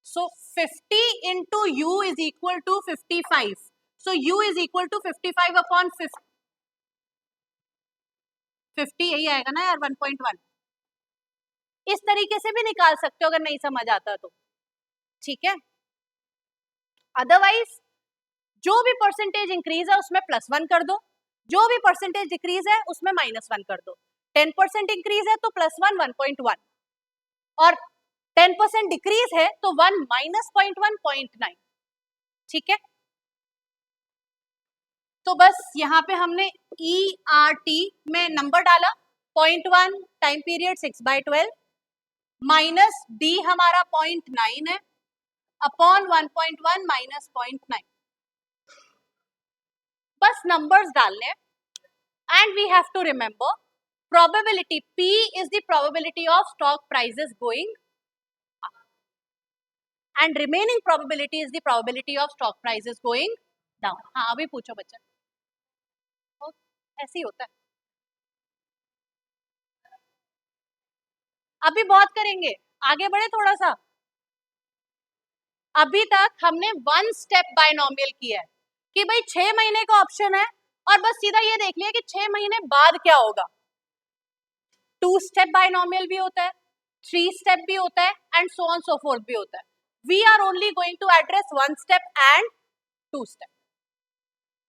so 50 into U is equal to 55, so u is equal to 55 upon 50, 50 यही आएगा ना यार, 1.1। इस तरीके से भी निकाल सकते हो अगर नहीं समझ आता तो, ठीक है। अदरवाइज जो भी परसेंटेज इंक्रीज है उसमें +1 कर दो, जो भी परसेंटेज डिक्रीज है उसमें -1 कर दो। 10% इंक्रीज है तो +1 1.1, और 10% डिक्रीज है तो 1 -0.1 0.9, ठीक है। तो बस यहाँ पे हमने ERT में नंबर डाला, 0.1 टाइम पीरियड 6/12 माइनस D हमारा 0.9 है अपॉन 1.1 माइनस 0.9, बस नंबर्स डालने। And we have to remember probability P is the probability of stock prices going up and remaining probability is the probability of stock prices going down। हाँ अभी पूछो बच्चा, ऐसे ही होता है। अभी बहुत करेंगे, आगे बढ़े थोड़ा सा। अभी तक हमने 1 स्टेप बायनॉमियल किया है कि भाई 6 महीने का ऑप्शन है और बस सीधा ये देख लिया कि 6 महीने बाद क्या होगा। 2 स्टेप बायनॉमियल भी होता है, 3 स्टेप भी होता है and so on so fourth भी होता है। We are only going to address 1 step and 2 step.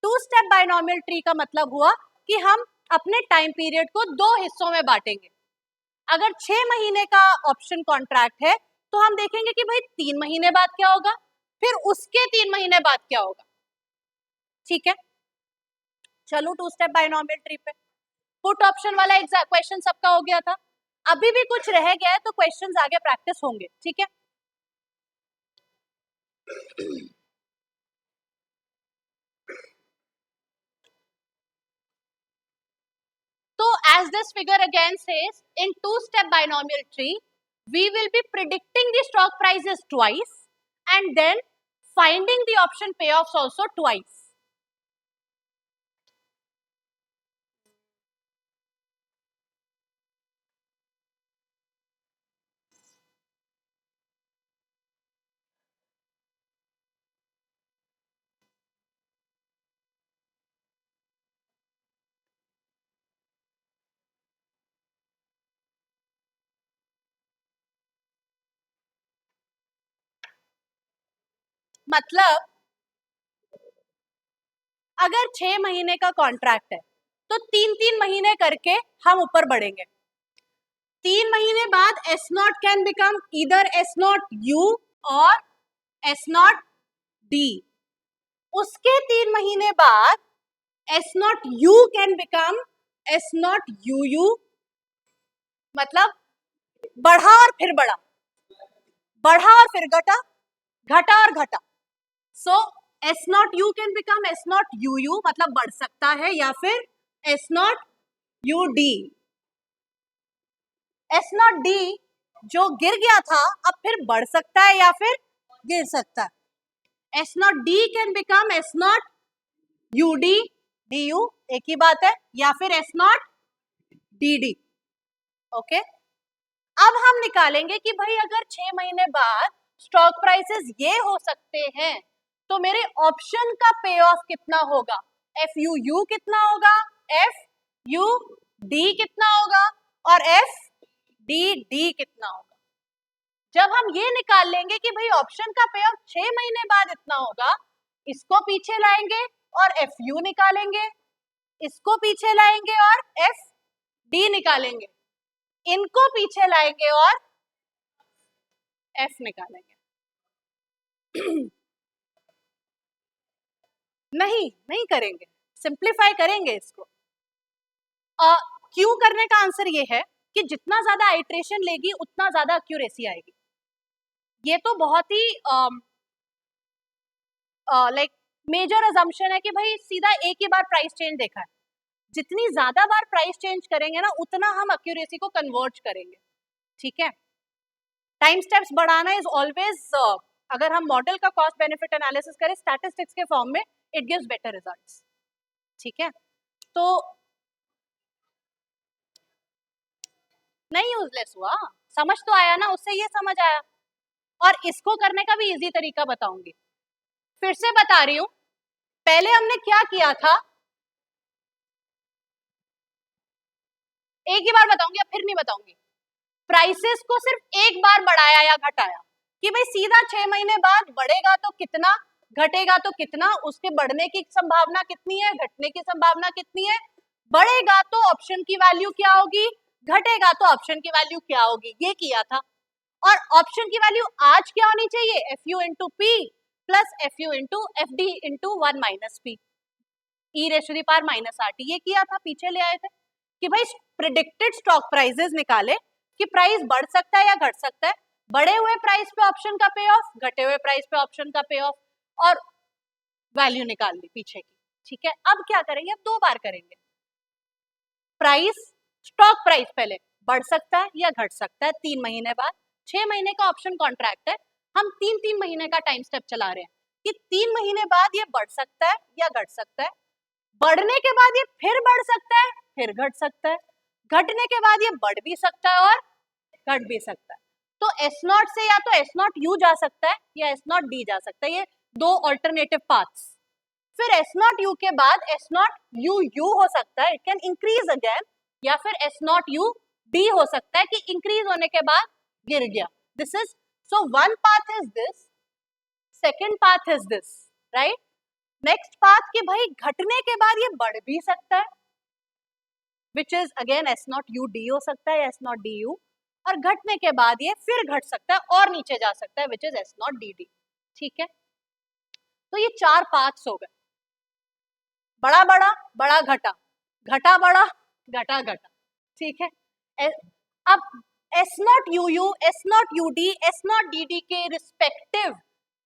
2 step binomial tree का मतलब हुआ कि हम अपने टाइम पीरियड को 2 हिस्सों में बांटेंगे। अगर 6 महीने का ऑप्शन कॉन्ट्रैक्ट है तो हम देखेंगे कि भाई 3 महीने बाद क्या होगा, फिर उसके 3 महीने बाद क्या होगा, ठीक है। चलो 2 स्टेप बायनॉमियल ट्री पे। पुट ऑप्शन वाला क्वेश्चन सबका हो गया था, अभी भी कुछ रह गया है तो क्वेश्चंस आगे प्रैक्टिस होंगे, ठीक है। So as this figure again says, in 2-step binomial tree, we will be predicting the stock prices twice and then finding the option payoffs also twice. मतलब अगर 6 महीने का कॉन्ट्रैक्ट है तो 3-3 महीने करके हम ऊपर बढ़ेंगे। 3 महीने बाद S0 can become either S0 U और S0 D। उसके 3 महीने बाद S0 U can become S0 UU, मतलब बढ़ा और फिर बढ़ा, बढ़ा और फिर घटा, घटा और घटा। सो S0 U can become S0 UU, मतलब बढ़ सकता है, या फिर S0 UD। S0 D जो गिर गया था अब फिर बढ़ सकता है या फिर गिर सकता है। S0 D can become S0 UD DU, एक ही बात है, या फिर S0 DD। ओके, अब हम निकालेंगे कि भाई अगर 6 महीने बाद स्टॉक प्राइसेस ये हो सकते हैं तो मेरे ऑप्शन का पे ऑफ कितना होगा, FUU कितना होगा, FUD कितना होगा और FDD कितना होगा। जब हम ये निकाल लेंगे कि भाई ऑप्शन का पे ऑफ 6 महीने बाद इतना होगा, इसको पीछे लाएंगे और FU निकालेंगे, इसको पीछे लाएंगे और FD निकालेंगे, इनको पीछे लाएंगे और F निकालेंगे। नहीं करेंगे, सिंप्लीफाई करेंगे इसको। क्यों करने का आंसर ये है कि जितना ज्यादा आइट्रेशन लेगी उतना ज्यादा एक्यूरेसी आएगी। ये तो बहुत ही लाइक मेजर अजम्पशन है कि भाई सीधा एक ही बार प्राइस चेंज देखा है। जितनी ज्यादा बार प्राइस चेंज करेंगे ना उतना हम एक्यूरेसी को कन्वर्ज करेंगे, ठीक है। टाइम स्टेप्स बढ़ाना इज ऑलवेज, अगर हम मॉडल का कॉस्ट बेनिफिट एनालिसिस करें स्टैटिस्टिक्स के फॉर्म में, इट गिव्स बेटर रिजल्ट्स, ठीक है। तो नहीं यूजलेस हुआ, समझ तो आया ना, उससे ये समझ आया। और इसको करने का भी इजी तरीका बताऊंगी, फिर से बता रही हूं। पहले हमने क्या किया था, एक ही बार बताऊंगी, अब फिर नहीं बताऊंगी। प्राइसेस को सिर्फ एक बार बढ़ाया या घटाया कि भाई सीधा 6 महीने बाद बढ़ेगा तो कितना, घटेगा तो कितना, उसके बढ़ने की संभावना कितनी है, घटने की संभावना कितनी है, बढ़ेगा तो ऑप्शन की वैल्यू क्या होगी, घटेगा तो ऑप्शन की वैल्यू क्या होगी, ये किया था। और ऑप्शन की वैल्यू आज क्या होनी चाहिए, F you into P plus F you into F D into 1 minus P E ratio the power minus R T, ये किया था, पीछे ले आए थे कि भाई प्रिडिक्टेड स्टॉक प्राइसेस निकाले कि प्राइस बढ़ सकता है या घट सकता है, बढ़े हुए प्राइस पे ऑप्शन का पे ऑफ, घटे हुए प्राइस पे ऑप्शन का पे ऑफ, और वैल्यू निकाल ली पीछे की। ठीक है, अब क्या करेंगे, अब 2 बार करेंगे। प्राइस, स्टॉक प्राइस पहले बढ़ सकता है या घट सकता है 3 महीने बाद, 6 महीने का ऑप्शन कॉन्ट्रैक्ट है, हम 3-3 महीने का टाइम स्टेप चला रहे हैं कि 3 महीने बाद ये बढ़ सकता है या घट सकता है, बढ़ने के बाद ये फिर बढ़ सकता है, फिर घट सकता है, घटने के बाद ये बढ़ भी सकता है और घट भी सकता है। तो एस नॉट से या तो एस नॉट यू जा सकता है या एस नॉट डी जा सकता है, ये 2 ऑल्टरनेटिव पाथ्स। फिर एस नॉट यू के बाद एस नॉट यू यू हो सकता है, इट कैन इंक्रीज अगेन, या फिर एस नॉट यू डी हो सकता है कि इंक्रीज होने के बाद गिर गया। This is, so one path is this, second path is this, right. Next path कि भाई घटने के बाद ये बढ़ भी सकता है, which is again S naught U D हो सकता है, एस नॉट डी यू, और घटने के बाद ये फिर घट सकता है और नीचे जा सकता है, which is S naught D D. ठीक है, तो ये 4 पाथ्स हो गए, बड़ा बड़ा, बड़ा घटा, घटा बड़ा, घटा घटा। ठीक है, अब S naught U U, S naught U D, S naught D D के respective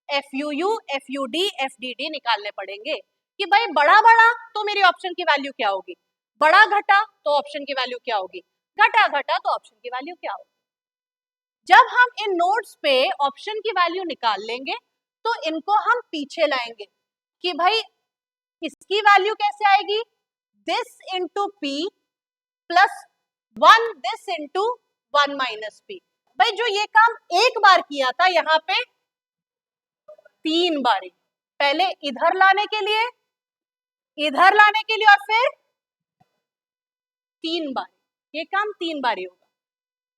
F U U, F U D, F D D निकालने पड़ेंगे कि भाई बड़ा बड़ा तो मेरी ऑप्शन की वैल्यू क्या होगी, बड़ा घटा तो ऑप्शन की वैल्यू क्या होगी, घटा घटा तो ऑप्शन की वैल्यू क्या होगी। जब हम इन नोड्स पे ऑप्शन की वैल्यू निकाल लेंगे तो इनको हम पीछे लाएंगे कि भाई इसकी वैल्यू कैसे आएगी, this into P plus 1 this into 1 minus P. भाई जो ये काम एक बार किया था यहाँ पे 3 बारी, पहले इधर लाने के लिए, इधर लाने के लिए, और फिर 3 बार, ये काम 3 बारी होगा।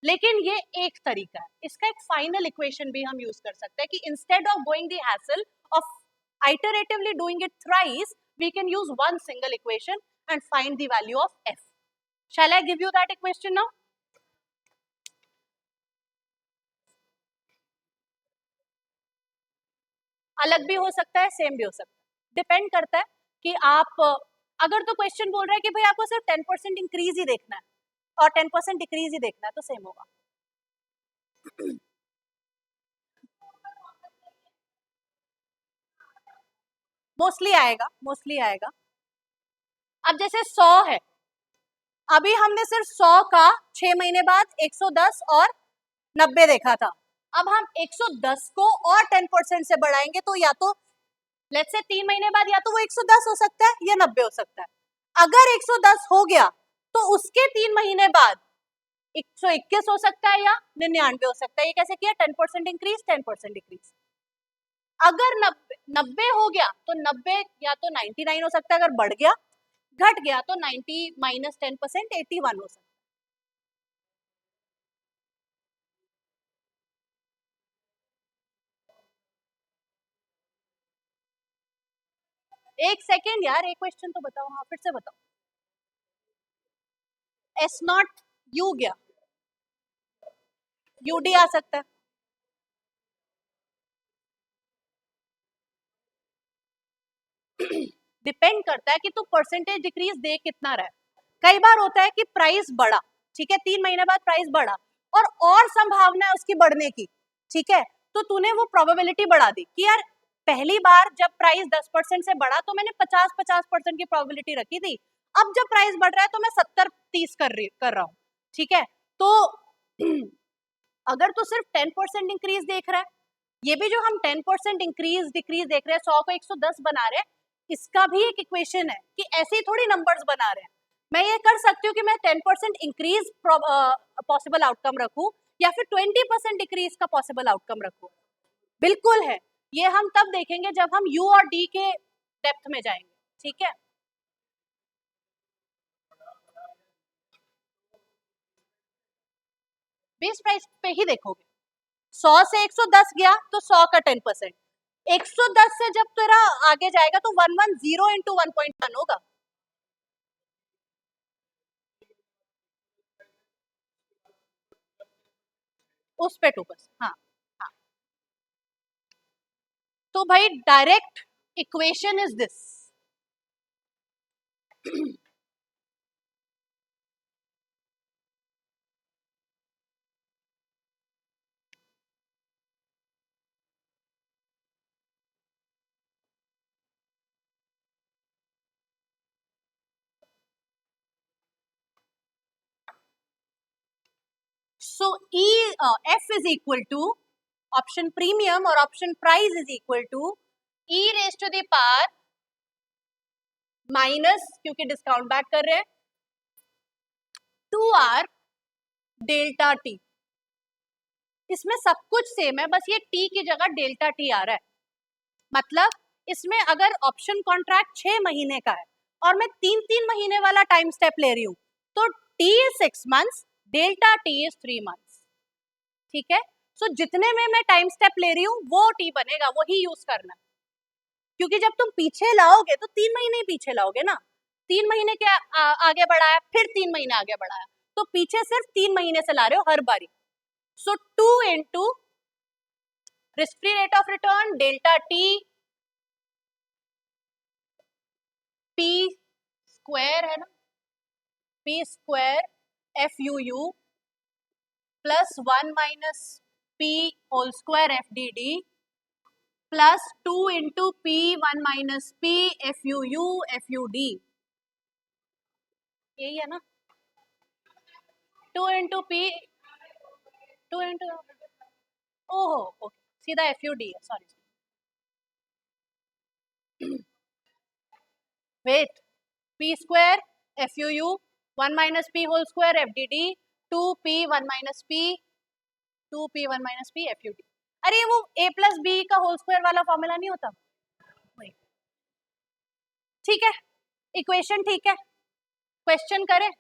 लेकिन ये एक तरीका है, इसका एक फाइनल इक्वेशन भी हम यूज कर सकते हैं कि instead of going the hassle of iteratively doing it thrice, we can use one single equation and find the value of f. Shall I give you that equation now? अलग भी हो सकता है, सेम भी हो सकता है, डिपेंड करता है कि आप, अगर तो क्वेश्चन बोल रहा है कि भाई आपको सिर्फ 10% इंक्रीज ही देखना है और 10% डिक्रीज ही देखना है तो सेम होगा। मोस्टली आएगा, मोस्टली आएगा। अब जैसे 100 है, अभी हमने सिर्फ 100 का 6 महीने बाद 110 और 90 देखा था, अब हम 110 को और 10% से बढ़ाएंगे तो या तो लेट्स से 3 महीने बाद या तो वो 110 हो सकता है या 90 हो सकता है। अगर 110 हो गया तो उसके 3 महीने बाद 121 हो सकता है या 99 हो सकता है। ये कैसे किया, 10% इंक्रीज 10% डिक्रीज। अगर 90 हो गया तो 90 या तो 99 हो सकता है, अगर बढ़ गया, घट गया तो 90 माइनस 10% 81 हो सकता है। एक सेकेंड यार, एक क्वेश्चन तो बताओ, हाँ फिर से बताओ। एस नॉट यू गया, यूडी आ सकता है, डिपेंड करता है कि तू परसेंटेज डिक्रीज दे कितना रहा है। कई बार होता है कि प्राइस बढ़ा, ठीक है, 3 महीने बाद प्राइस बढ़ा और संभावना है उसकी बढ़ने की, ठीक है, तो तूने वो प्रोबेबिलिटी बढ़ा दी कि यार पहली बार जब प्राइस 10% से बढ़ा तो मैंने 50-50% की प्रोबेबिलिटी रखी थी, अब जब प्राइस बढ़ रहा है तो मैं 70-30 कर रहा हूँ। ठीक है, तो अगर तू सिर्फ 10% इंक्रीज देख रहा है, ये भी जो हम 10% इंक्रीज डिक्रीज देख रहे हैं, 100 को 110 बना रहे हैं, इसका भी एक इक्वेशन है कि ऐसे ही थोड़ी नंबर्स बना रहे हैं। मैं ये कर सकती हूँ कि मैं 10% इंक्रीज पॉसिबल आउटकम रखूं या फिर 20% डिक्रीज का पॉसिबल आउटकम रखूं, बिल्कुल है। ये हम तब देखेंगे जब हम यू और डी के डेप्थ में जाएंगे। ठीक है, बेस प्राइस पे ही देखोगे। 100 से 110 गया तो 100 का 10%, 110 से जब तेरा आगे जाएगा तो 110 इंटू 1.1 होगा। उस पे 2%। हाँ हाँ, तो भाई direct equation is this. So F is equal to option premium और option price is equal to e raised to the power minus, क्योंकि डिस्काउंट बैक कर रहे हैं, 2r डेल्टा टी। इसमें सब कुछ सेम है, बस ये t की जगह डेल्टा टी आ रहा है। मतलब इसमें अगर ऑप्शन कॉन्ट्रैक्ट 6 महीने का है और मैं 3-3 महीने वाला टाइम स्टेप ले रही हूँ तो t is 6 months, delta t is 3 months। ठीक है, सो जितने में मैं टाइम स्टेप ले रही हूँ वो t बनेगा, वही यूज करना। क्योंकि जब तुम पीछे लाओगे तो 3 महीने ही पीछे लाओगे ना, 3 महीने के आगे बढ़ाया, फिर 3 महीने आगे बढ़ाया, तो पीछे सिर्फ 3 महीने से ला रहे हो हर बारी। So 2 into risk free rate of return delta T P square है ना, P square F U U plus 1 minus P whole square F D D plus 2 into P 1 minus P F U D. यही है ना, 2 into P, 2 into, ओहो okay, सीधा F U D है, sorry wait, P square F U 1 minus P whole square F D D 2p 1 minus P 2p 1 minus P F U D. अरे वो a plus B का whole square वाला formula नहीं होता वही। ठीक है, इक्वेशन ठीक है, क्वेश्चन करें।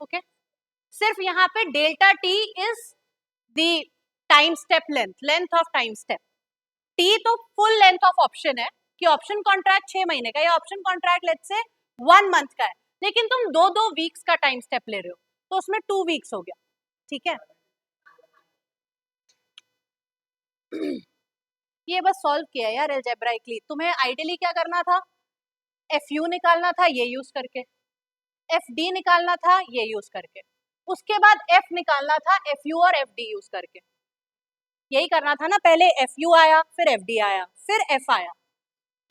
ओके, सिर्फ यहाँ पे delta T is the time step length, length of time step. T तो फुल लेंथ ऑफ ऑप्शन है कि ऑप्शन कॉन्ट्रैक्ट 6 महीने का या option contract let's say 1 month का है, लेकिन तुम 2-2 वीक्स का टाइम स्टेप ले रहे हो तो उसमें 2 वीक्स हो गया। ठीक है, ये बस सॉल्व किया यार अलजेब्राइकली। तुम्हें आइडियली क्या करना था, एफ यू निकालना था ये यूज करके, एफ डी निकालना था ये यूज करके, उसके बाद एफ निकालना था एफ यू और एफ डी यूज करके। यही करना था ना, पहले एफ यू आया, फिर एफ डी आया, फिर एफ आया,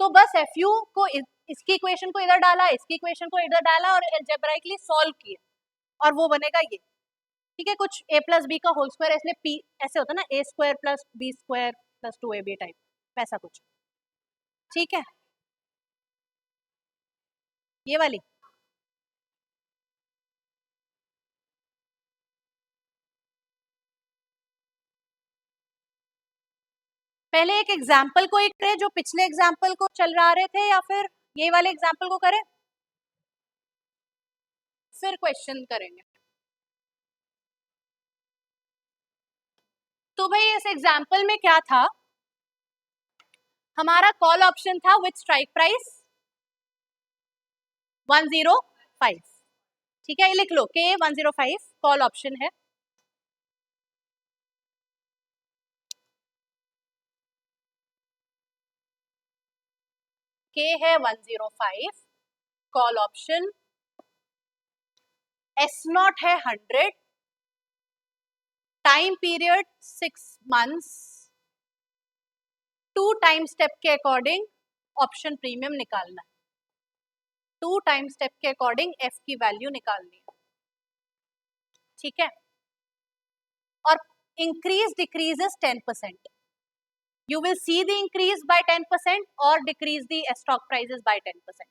तो बस एफ यू को इसकी इक्वेशन को इधर डाला, इसकी इक्वेशन को इधर डाला और अलजेब्राइकली सॉल्व किया और वो बनेगा ये। ठीक है, कुछ a प्लस बी का होल स्क्वायर है इसलिए p ऐसे होता है ना, a square plus B square plus 2ab type, वैसा कुछ। ठीक है, ये वाली पहले एक एग्जाम्पल को एक करें जो पिछले एग्जाम्पल को चल रहा रहे थे, या फिर ये वाले एग्जाम्पल को करें फिर क्वेश्चन करेंगे। तो भाई इस एग्जाम्पल में क्या था, हमारा कॉल ऑप्शन था विथ स्ट्राइक प्राइस 105। ठीक है, ये लिख लो के 105 कॉल ऑप्शन है। के है 105 कॉल ऑप्शन, एस नॉट है 100, time period 6 months, 2 time step के अकॉर्डिंग ऑप्शन प्रीमियम निकालना है, 2 टाइम स्टेप के अकॉर्डिंग एफ की वैल्यू निकालनी है। ठीक है, और increase decrease is 10%, you will see the increase by 10% or decrease the stock prices by 10%।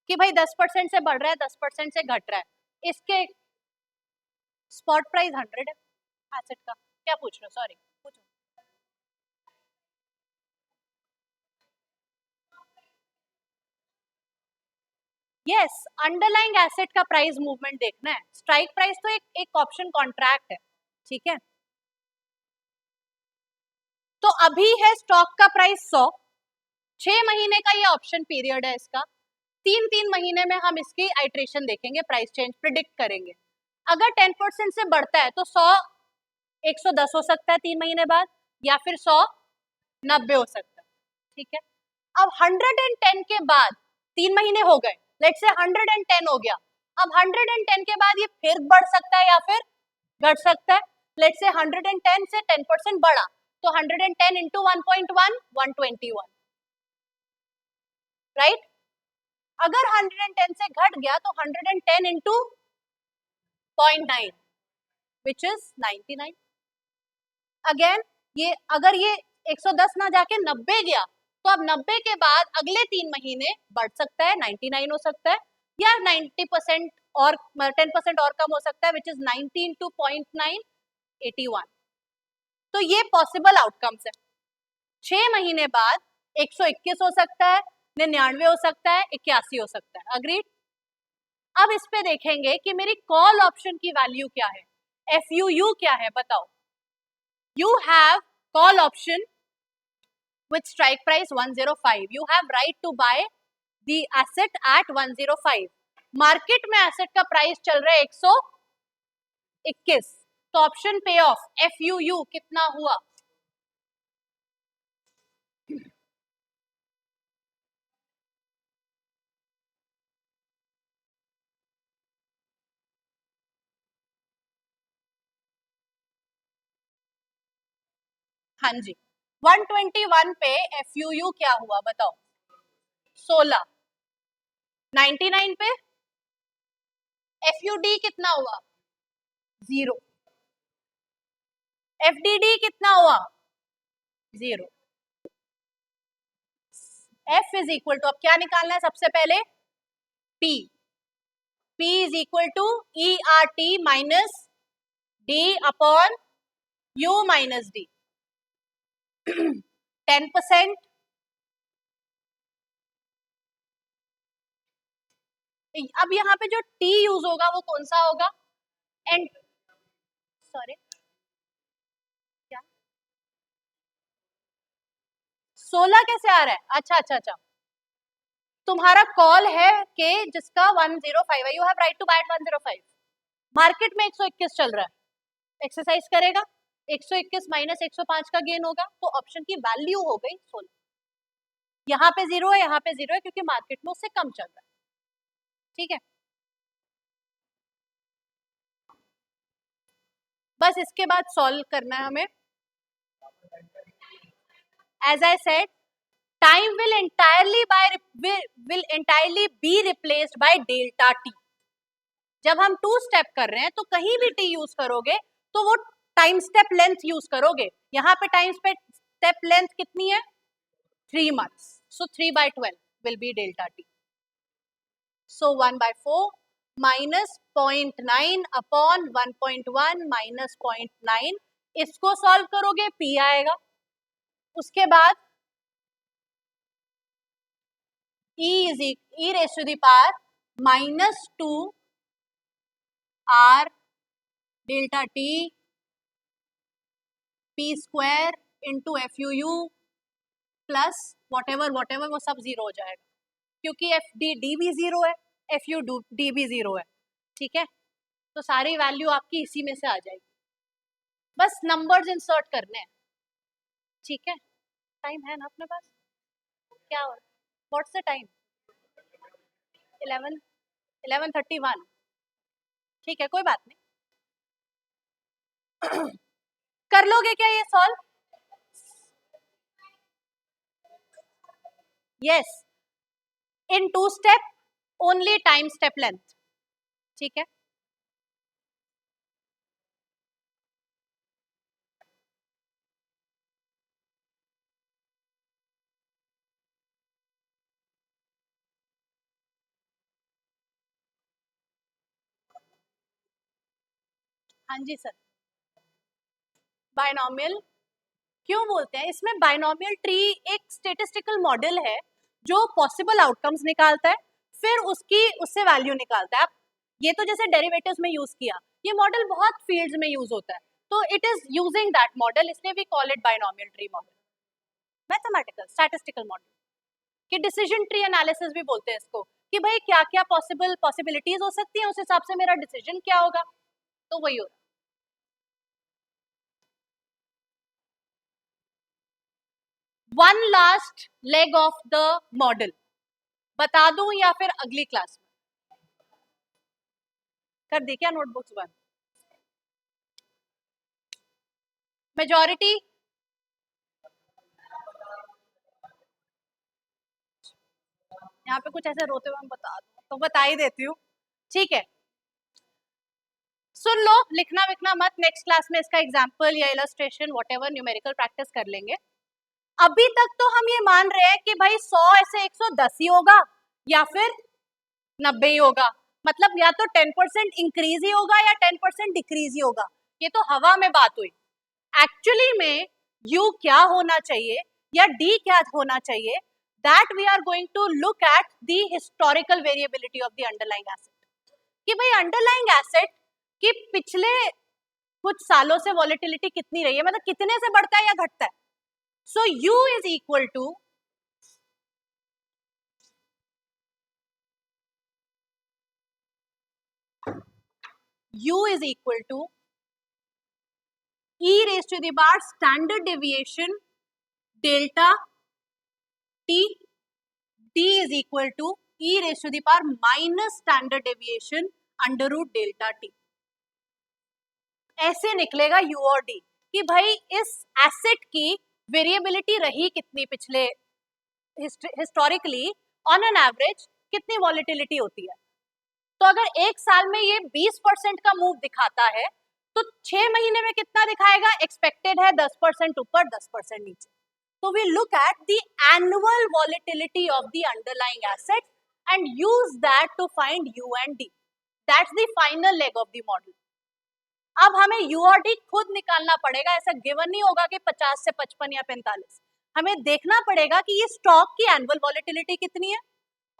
कि भाई 10% से बढ़ रहा है, 10% से घट रहा है, इसके स्पॉट प्राइस 100 है एसेट का। क्या पूछ रहे हो, सॉरी पूछो। यस, अंडरलाइंग एसेट का प्राइस मूवमेंट देखना है। स्ट्राइक प्राइस तो एक ऑप्शन कॉन्ट्रैक्ट है, ठीक है। तो अभी है स्टॉक का प्राइस 100, 6 महीने का ये ऑप्शन पीरियड है इसका। 3-3 महीने में हम इसकी आइट्रेशन देखेंगे, प्राइस चेंज प्रिडिक्ट करेंगे। अगर 10% से बढ़ता है तो 100 110 हो सकता है 3 महीने बाद, या फिर 100 90 हो सकता है, ठीक है। अब 110 के बाद 3 महीने हो गए, लेट्स से 110 हो गया। अब 110 के बाद ये फिर बढ़ सकता है या फिर घट सकता है। लेट्स से 110 से 10% बढ़ा तो 110 इंटू 1.1 121, राइट। अगर 110 से घट गया तो 110 इंटू 0.9 विच इज 99। अगेन ये अगर ये 110 ना जाके 90 गया तो अब 90 के बाद अगले 3 महीने बढ़ सकता है, 99 हो सकता है, या 90% और 10% और कम हो सकता है, विच इज 90 इंटू 0.9 81। तो ये पॉसिबल आउटकम्स है। 6 महीने बाद 121 हो सकता है, 99 हो सकता है, 81 हो सकता है। अग्रीड। अब इस पे देखेंगे कि मेरी कॉल ऑप्शन की वैल्यू क्या है, FUU क्या है, बताओ। You have call option with strike price 105. You have right to buy the asset at 105. Market में एसेट का प्राइस चल रहा है 121, तो ऑप्शन पे ऑफ FUU कितना हुआ? हाँ जी, 121 पे FUU क्या हुआ बताओ? 16। 99 पे FUD कितना हुआ? 0। FDD कितना हुआ? 0। F इज इक्वल टू, अब क्या निकालना है सबसे पहले? P। P is equal to ERT minus D upon U minus D। 10%, अब यहाँ पे जो T यूज होगा वो कौन सा होगा? एंड सॉरी क्या 16 कैसे आ रहा है? अच्छा अच्छा अच्छा, तुम्हारा कॉल है कि जिसका 105 है, you have right to buy at 105। Market में 121 चल रहा है, एक्सरसाइज करेगा, 121 माइनस 105 का गेन होगा, तो ऑप्शन की वैल्यू हो गई 16। यहाँ पे 0 है, यहाँ पे 0 है, क्योंकि मार्केट में उससे कम चल रहा है, ठीक है। बस इसके बाद सॉल्व करना है हमें। As I said, time will entirely be replaced by delta t। जब हम 2 स्टेप कर रहे हैं तो कहीं भी t यूज करोगे तो वो टाइम स्टेप लेंथ यूज करोगे। यहाँ पे टाइम स्टेप लेंथ कितनी है? 3 months, so 3/12 will be delta t। so 1/4 minus 0.9 upon 1.1 minus 0.9, इसको सॉल्व करोगे p आएगा। उसके बाद e raised to the power minus 2 r delta t p square into FUU plus whatever वो सब 0 हो जाएगा, क्योंकि FD भी 0 है, FUD भी 0 है, ठीक है। तो सारी वैल्यू आपकी इसी में से आ जाएगी, बस नंबर्स इंसर्ट करने हैं, ठीक है। टाइम है ना अपने पास? क्या हो, व्हाट्स द टाइम? 11:31, ठीक है, कोई बात नहीं। कर लोगे क्या ये सॉल्व? यस, इन 2 step only time step length, ठीक है। हाँ जी सर, बायनॉमियल क्यों बोलते हैं? इसमें बायनॉमियल ट्री एक स्टेटिस्टिकल मॉडल है जो पॉसिबल आउटकम्स निकालता है। फिर उससे वैल्यू निकालता है। आप ये तो जैसे डेरिवेटिव्स में यूज किया, ये मॉडल बहुत फील्ड्स में यूज होता है, तो it is using that model, इसलिए we call it binomial tree model, mathematical statistical model, कि डिसीजन ट्री एनालिसिस भी बोलते हैं इसको, कि भाई क्या क्या पॉसिबिलिटीज हो सकती हैं, उस हिसाब से मेरा डिसीजन क्या होगा, तो वही होगा। One last leg of the model बता दूं या फिर अगली क्लास में कर दी क्या नोटबुक्स बंद? मेजॉरिटी यहाँ पे कुछ ऐसे रोते हुए बता दो तो बता ही देती हूँ, ठीक है। सुन लो, लिखना विखना मत, नेक्स्ट क्लास में इसका एग्जाम्पल या इलस्ट्रेशन व्हाटएवर न्यूमेरिकल प्रैक्टिस कर लेंगे। अभी तक तो हम ये मान रहे हैं कि भाई 100 ऐसे 110 ही होगा या फिर 90 ही होगा, मतलब या तो 10% इंक्रीज ही होगा या 10% डिक्रीज ही होगा, ये तो हवा में बात हुई। एक्चुअली में u क्या होना चाहिए या d क्या होना चाहिए, that we are going to look at the historical variability of the underlying asset, कि भाई अंडरलाइंग एसेट की पिछले कुछ सालों से वॉलेटिलिटी कितनी रही है, मतलब कितने से बढ़ता है या घटता है। So u is equal to e raised to the power standard deviation delta t, d is equal to e raised to the power minus standard deviation under root delta t। ऐसे निकलेगा u और d कि भाई इस asset की variability रही कितनी पिछले हिस्टोरिकली, ऑन एन एवरेज कितनी वॉलेटिलिटी होती है। तो अगर एक साल में ये 20% का मूव दिखाता है तो 6 महीने में कितना दिखाएगा, एक्सपेक्टेड है 10% ऊपर 10% नीचे। So we look at the annual volatility of the underlying asset and use that to find U and D. That's the final leg of the model. अब हमें U और D खुद निकालना पड़ेगा, ऐसा गिवन नहीं होगा कि 50 से 55 या 45। हमें देखना पड़ेगा कि ये स्टॉक की एनुअल वॉलेटिलिटी कितनी है,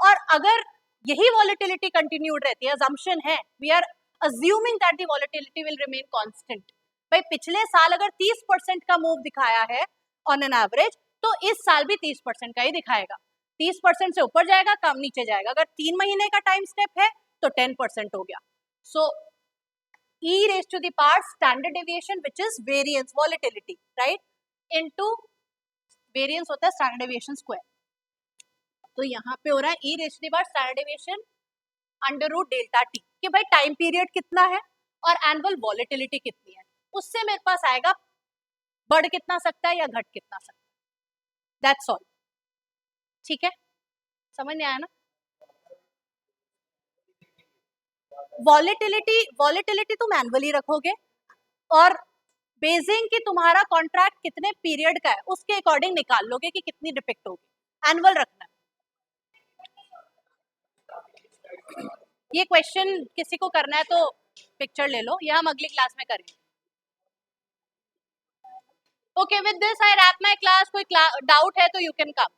और अगर यही वॉलेटिलिटी कंटिन्यूड रहती है, अजम्पशन है, we are assuming that the volatility will remain constant. भाई पिछले साल अगर 30% का मूव दिखाया है ऑन एन एवरेज, तो इस साल भी 30% का ही दिखाएगा। 30% से ऊपर जाएगा, कम नीचे जाएगा। अगर 3 महीने का टाइम स्टेप है तो 10% हो गया। सो e raised to the power standard deviation which is variance volatility, right, into variance होता है standard deviation square। तो यहाँ पे हो रहा है e raised to the power standard deviation under root delta T, कि भाई टाइम पीरियड कितना है और एनुअल वॉलेटिलिटी कितनी है, उससे मेरे पास आएगा बढ़ कितना सकता है या घट कितना सकता है। दैट्स ऑल, ठीक है, समझ में आया ना। वॉलेटिलिटी तुम एनुअली रखोगे और बेसिंग कि तुम्हारा कॉन्ट्रैक्ट कितने पीरियड का है उसके अकॉर्डिंग निकाल लोगे कि कितनी डिपिक्ट होगी, एनुअल रखना है। ये क्वेश्चन किसी को करना है तो पिक्चर ले लो, या हम अगली क्लास में करेंगे। Okay, with this I rap my class. कोई डाउट है तो यू कैन कम।